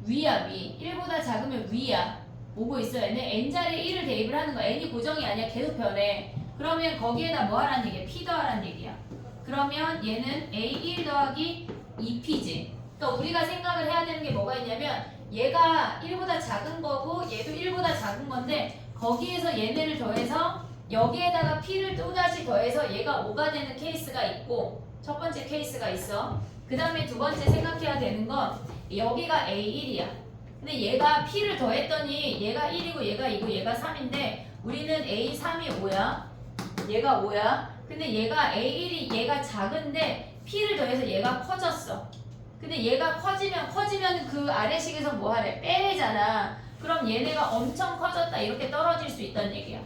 위야 위. 1보다 작으면 위야. 오고 있어 얘네. n자리에 1을 대입을 하는 거야. n이 고정이 아니야. 계속 변해. 그러면 거기에다 뭐 하라는 얘기야? p 더하라는 얘기야. 그러면 얘는 a1 더하기 2p지. 또 우리가 생각을 해야 되는 게 뭐가 있냐면 얘가 1보다 작은 거고 얘도 1보다 작은 건데 거기에서 얘네를 더해서 여기에다가 p를 또다시 더해서 얘가 5가 되는 케이스가 있고 첫 번째 케이스가 있어. 그 다음에 두 번째 생각해야 되는 건 여기가 a1이야. 근데 얘가 p를 더했더니 얘가 1이고 얘가 2고 얘가 3인데 우리는 a3이 5야. 얘가 5야. 근데 얘가 a1이 얘가 작은데 p를 더해서 얘가 커졌어. 근데 얘가 커지면 그 아래식에서 뭐 하래? 빼잖아. 그럼 얘네가 엄청 커졌다 이렇게 떨어질 수 있다는 얘기야.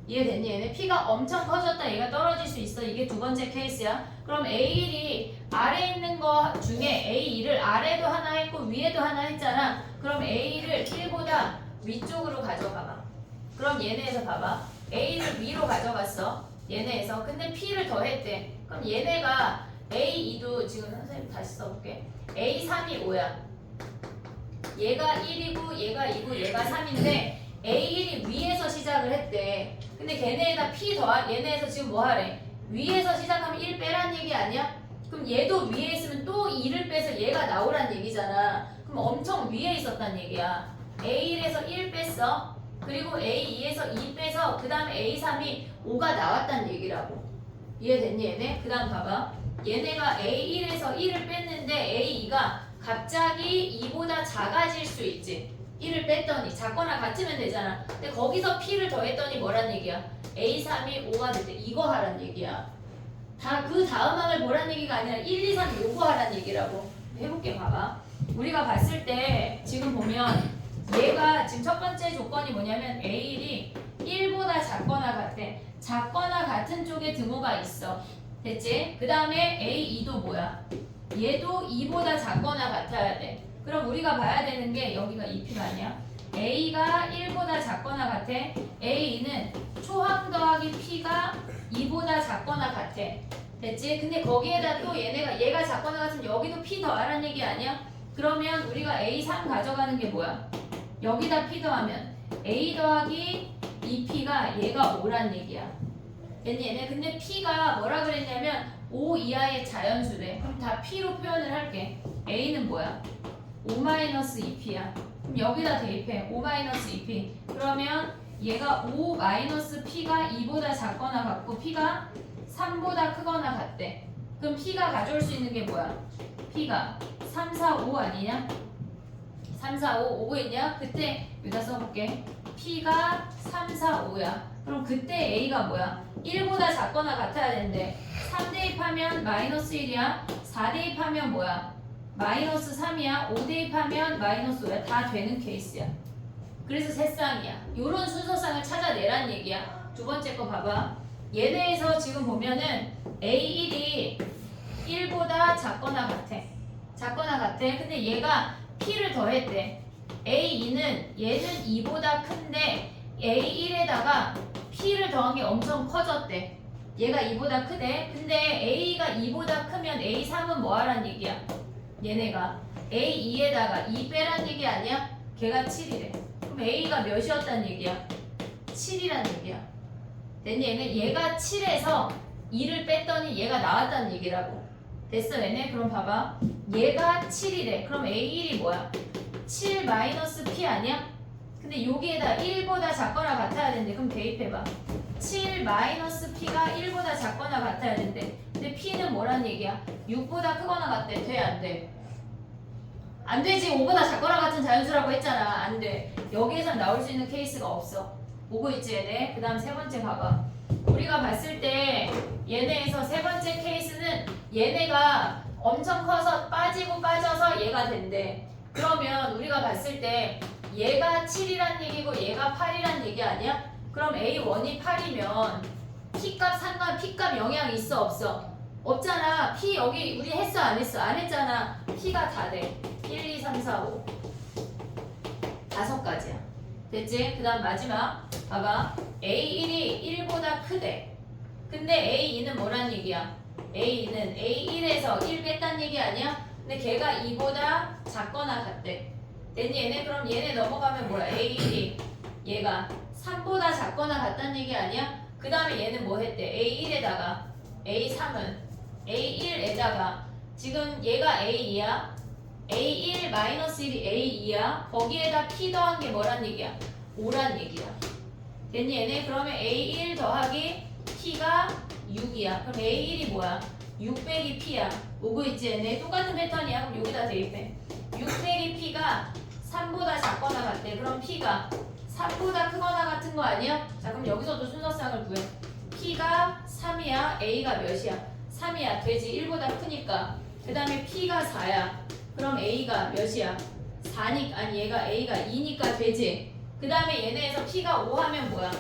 이해됐니? 얘네 p가 엄청 커졌다 얘가 떨어질 수 있어. 이게 두 번째 케이스야. 그럼 a1이 아래 있는 거 중에 a2를 아래도 하나 했고 위에도 하나 했잖아. 그럼 a1을 1보다 위쪽으로 가져가봐. 그럼 얘네에서 봐봐. a를 위로 가져갔어. 얘네에서. 근데 p를 더했대. 그럼 얘네가 a2도 지금 선생님 다시 써볼게. a3이 5야. 얘가 1이고 얘가 2고 얘가 3인데 a1이 위에서 시작을 했대. 근데 걔네에다 p 더하 얘네에서 지금 뭐 하래? 위에서 시작하면 1 빼란 얘기 아니야? 그럼 얘도 위에 있으면 또 2를 빼서 얘가 나오란 얘기잖아. 그럼 엄청 위에 있었단 얘기야. a1에서 1 뺐어. 그리고 a2에서 2 빼서 그 다음에 a3이 5가 나왔단 얘기라고. 이해됐니 얘네? 그 다음 봐봐. 얘네가 a1에서 1을 뺐는데 a2가 갑자기 2보다 작아질 수 있지. 1을 뺐더니 작거나 같으면 되잖아. 근데 거기서 p를 더했더니 뭐란 얘기야? a3이 5가 될 때 이거 하란 얘기야. 다 그 다음 항을 보란 얘기가 아니라 1, 2, 3 요거 하란 얘기라고. 해볼게 봐봐. 우리가 봤을 때 지금 보면 얘가 지금 첫 번째 조건이 뭐냐면 a1이 1보다 작거나 같대. 작거나 같은 쪽에 등호가 있어. 됐지? 그 다음에 a2도 뭐야? 얘도 2보다 작거나 같아야 돼. 그럼 우리가 봐야 되는 게 여기가 2p가 아니야? a가 1보다 작거나 같아. a는 초항 더하기 p가 2보다 작거나 같아. 됐지? 근데 거기에다 또 얘가 작거나 같으면 여기도 p 더하란 얘기 아니야? 그러면 우리가 a3 가져가는 게 뭐야? 여기다 p 더하면 a 더하기 2p가 얘가 5란 얘기야. 얘네 근데 p가 뭐라 그랬냐면 5 이하의 자연수래. 그럼 다 p로 표현을 할게. a는 뭐야? 5-2p야. 그럼 여기다 대입해. 5-2p. 그러면 얘가 5-p가 2보다 작거나 같고 p가 3보다 크거나 같대. 그럼 p가 가져올 수 있는 게 뭐야? p가 3, 4, 5 아니냐? 3, 4, 5 오고 있냐? 그때 여기다 써볼게. p가 3, 4, 5야. 그럼 그때 a가 뭐야? 1보다 작거나 같아야 되는데 3 대입하면 마이너스 1이야. 4 대입하면 뭐야? 마이너스 3이야. 5 대입하면 마이너스 5야. 다 되는 케이스야. 그래서 세 쌍이야. 요런 순서쌍을 찾아내란 얘기야. 두 번째 거 봐봐. 얘네에서 지금 보면은 A1이 1보다 작거나 같아. 작거나 같아. 근데 얘가 P를 더했대. A2는 얘는 2보다 큰데 A1에다가 P를 더한 게 엄청 커졌대. 얘가 2보다 크대. 근데 A가 2보다 크면 A3은 뭐 하란 얘기야? 얘네가 A2에다가 2 빼란 얘기 아니야? 걔가 7이래. 그럼 A가 몇이었단 얘기야? 7이란 얘기야. 됐니? 얘가 7에서 2를 뺐더니 얘가 나왔다는 얘기라고. 됐어 얘네? 그럼 봐봐. 얘가 7이래. 그럼 A1이 뭐야? 7 마이너스 P 아니야? 근데 여기에다 1보다 작거나 같아야 되는데 그럼 대입해봐. 7 마이너스 P가 1보다 작거나 같아야 되는데 근데 P는 뭐란 얘기야? 6보다 크거나 같대. 돼? 안 돼? 안 되지. 5보다 작거나 같은 자연수라고 했잖아. 안 돼. 여기에선 나올 수 있는 케이스가 없어. 오고 있지 얘네. 그 다음 세 번째 봐봐. 우리가 봤을 때 얘네에서 세 번째 케이스는 얘네가 엄청 커서 빠지고 빠져서 얘가 된대. 그러면 우리가 봤을 때 얘가 7이란 얘기고 얘가 8이란 얘기 아니야? 그럼 A1이 8이면 P값 상관 P값 영향 있어 없어? 없잖아. P 여기 우리 했어 안 했어? 안 했잖아. P가 다 돼. 1, 2, 3, 4, 5 다섯 가지야. 됐지? 그 다음 마지막 봐봐. A1이 1보다 크대. 근데 A2는 뭐란 얘기야? A2는 A1에서 1 뺐단 얘기 아니야? 근데 걔가 2보다 작거나 같대. 됐니 얘네? 그럼 얘네 넘어가면 뭐야? A1이 얘가 3보다 작거나 같단 얘기 아니야? 그 다음에 얘는 뭐 했대? A1에다가 A3은 A1에다가 지금 얘가 A2야. A1-1이 A2야. 거기에다 P 더한 게 뭐란 얘기야? 5란 얘기야. 됐니 얘네? 그러면 A1 더하기 P가 6이야. 그럼 A1이 뭐야? 6 빼기 P야. 오고 있지 얘네? 똑같은 패턴이야. 그럼 여기다 대입해. 6 빼기 P가 3보다 작거나 같대. 그럼 P가 3보다 크거나 같은 거 아니야? 자 그럼 여기서도 순서쌍을 구해. P가 3이야. A가 몇이야? 3이야. 되지. 1보다 크니까. 그 다음에 P가 4야. 그럼 A가 몇이야? 4니까 아니 얘가 A가 2니까 되지. 그 다음에 얘네에서 P가 5 하면 뭐야?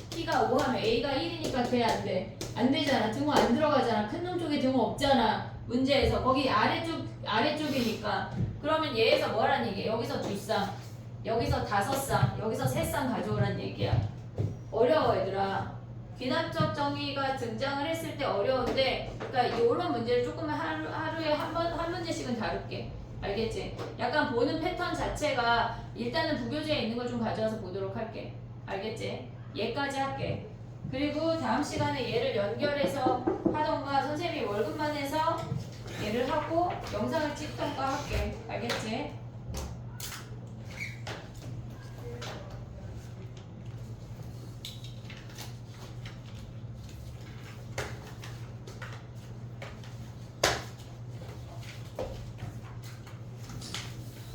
P가 5 하면 A가 1이니까 돼 안 돼? 안 되잖아. 등호 안 들어가잖아. 큰 놈 쪽에 등호 없잖아. 문제에서 거기 아래쪽이니까. 그러면 얘에서 뭐란 얘기야? 여기서 2쌍, 여기서 5쌍, 여기서 3쌍 가져오란 얘기야. 어려워 얘들아. 귀납적 정의가 등장을 했을 때 어려운데, 그러니까 이런 문제를 조금만 하루에 한 문제씩은 다룰게. 알겠지? 약간 보는 패턴 자체가 일단은 부교재에 있는 걸 좀 가져와서 보도록 할게. 알겠지? 얘까지 할게. 그리고 다음 시간에 얘를 연결해서 하던가 선생님이 월급만 해서 얘를 하고 영상을 찍던가 할게. 알겠지?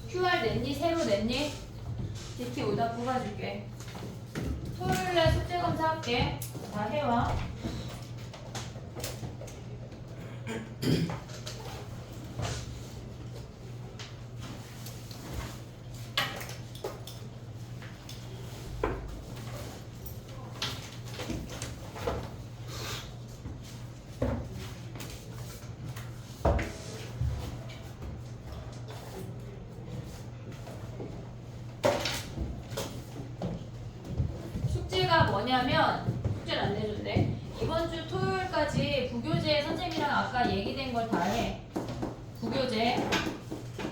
QR 냈니? 새로 냈니? DT 오다 뽑아줄게. 토요일날 숙제 검사 할게. 다 해와. 숙제가 뭐냐면 숙제를 안 내준대. 이번 주 토요일까지 부교재 선생님이랑 아까 얘기된 걸 다 해. 부교재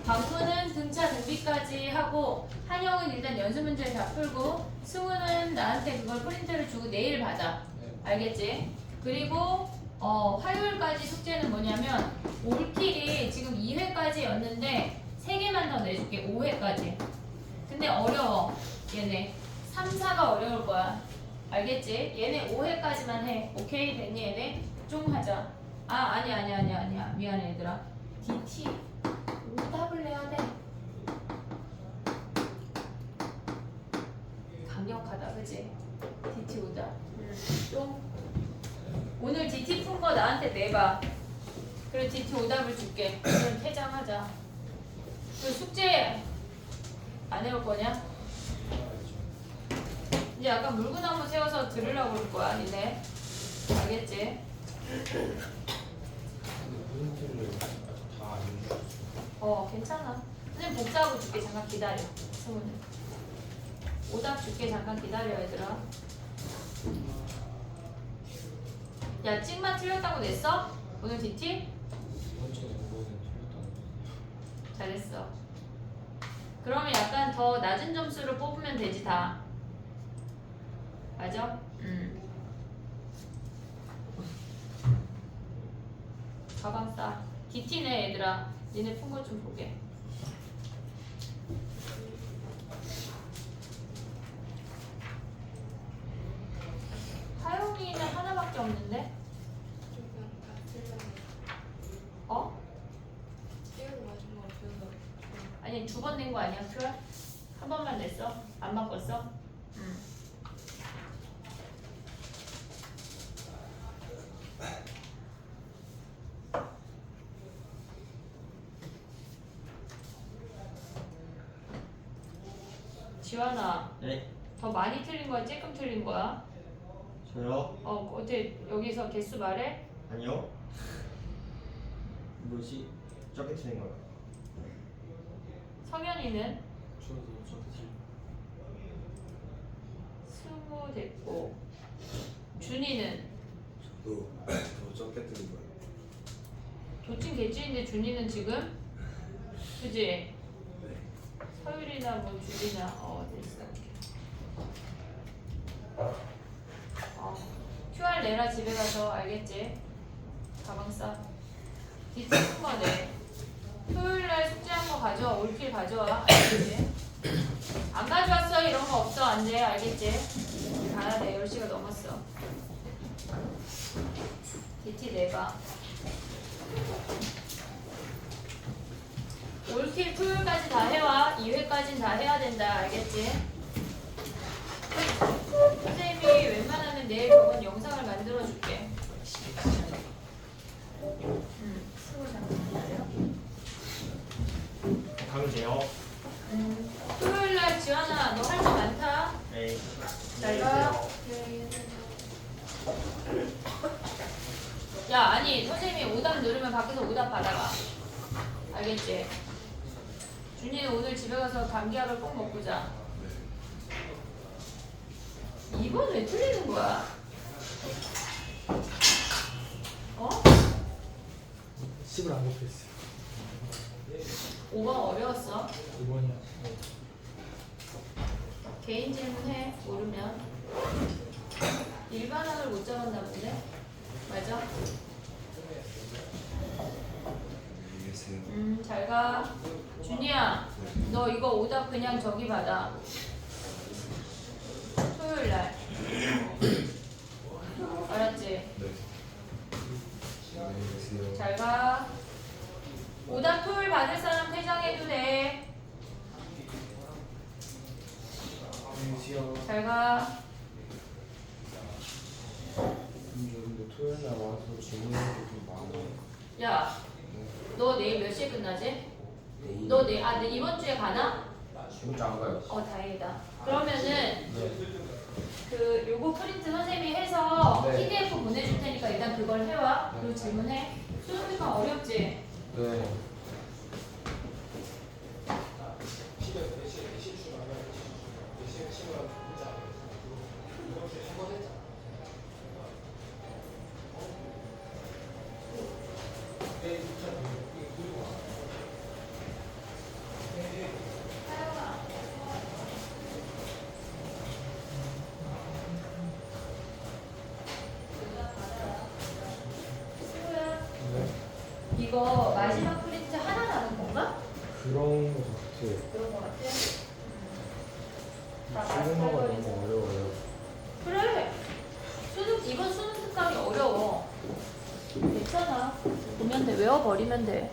광문은 등차 등비까지 하고 한영은 일단 연습 문제를 다 풀고 승우는 나한테 그걸 프린트를 주고 내일 받아. 알겠지? 그리고 화요일까지 숙제는 뭐냐면 올킬이 지금 2회까지였는데 3개만 더 내줄게. 5회까지. 근데 어려워. 얘네 3, 4가 어려울 거야. 알겠지? 얘네 5회까지만 해. 오케이? 됐니 얘네? 좀 하자. 아니야. 미안해 얘들아. DT 오답을 내야 돼. 강력하다 그치? DT 오답. 좀 오늘 DT 푼 거 나한테 내봐. 그리고 DT 오답을 줄게. 오늘 퇴장하자. 그 숙제 안 해올 거냐? 이제 약간 물구나무 세워서 들으려고 그럴 거야, 니네. 알겠지? 근데 포인트를 다 알려주셨어. 괜찮아. 선생님 복사하고 줄게. 잠깐 기다려. 승우는. 오답 줄게. 잠깐 기다려, 얘들아. 야, 찍만 틀렸다고 냈어? 오늘 DT? 이번 주에 그거는 틀렸다는 잘했어. 그러면 약간 더 낮은 점수를 뽑으면 되지, 다. 맞아? 가방 싸. DT네 얘들아. 니네 푼 거 좀 보게. 하영이는 하나밖에 없는데? 조금 다 틀렸네. 어? 제일 마지막으로 배운 거. 두 번 낸 거 아니야, 큐얼? 한 번만 냈어? 안 바꿨어? 응. 지환아, 네. 더 많이 틀린 거야? 조금 틀린 거야? 저요? 어때 여기서 개수 말해? 아니요. 뭐지? 적게 틀린 거요. 성현이는 저도 저도 20 됐고, 준이는 저도 더 적게 뜨는 거예요. 도친 개찌인데 준이는 지금? 그지? 네. 서율이나 뭐 준이나 됐어. QR 내라 집에 가서 알겠지? 가방 싸. 뒤집은 거 내. 토요일날 숙제한 거 가져와. 올킬 가져와. 알겠지? 안 가져왔어 이런 거 없어. 안 돼. 알겠지? 가야 돼. 10시가 넘었어. DT 내봐. 올킬 토요일까지 다 해와. 2회까지는 다 해야 된다. 알겠지? 선생님이 웬만하면 내일 저번 영상을 만들어줄게. 수고 잠깐만요. 가면 돼요. 토요일날 지환아, 너 할 거 많다. 네. 잘 가. 야, 아니 선생님이 오답 누르면 밖에서 오답 받아가. 알겠지? 준이는 오늘 집에 가서 감기약을 꼭 먹고 자. 2번 왜 틀리는 거야? 어? 10을 안 곱했어요. 5번 어려웠어. 2번이야. 개인 질문해. 모르면. 일반항을 못 잡았나 본데? 맞아? 안녕히 계세요. 잘 가. 준이야, 너 이거 오답 그냥 저기 받아. 토요일 날. 알았지? 네. 안녕히 계세요. 잘 가. 오답 토요일 받을 사람 퇴장해도 돼. 안녕히 계세요. 잘 가. 근데 토요일 날 와서 질문하는 게 많아요. 야, 너 내일 몇 시에 끝나지? 내일 너 이번 주에 가나? 진짜 안 가요. 다행이다. 그러면은 요거 프린트 선생님이 해서 네. PDF 보내줄 테니까 일단 그걸 해와. 그리고 질문해. 수능 특강 어렵지? 네. 이거 마지막 프린트 하나 남은 건가? 그런 거 같아요. 그런 거 같아. 수능어가 너무 어려워요. 그래. 이번 수능 특강이 어려워. 괜찮아. 보면 돼. 외워버리면 돼.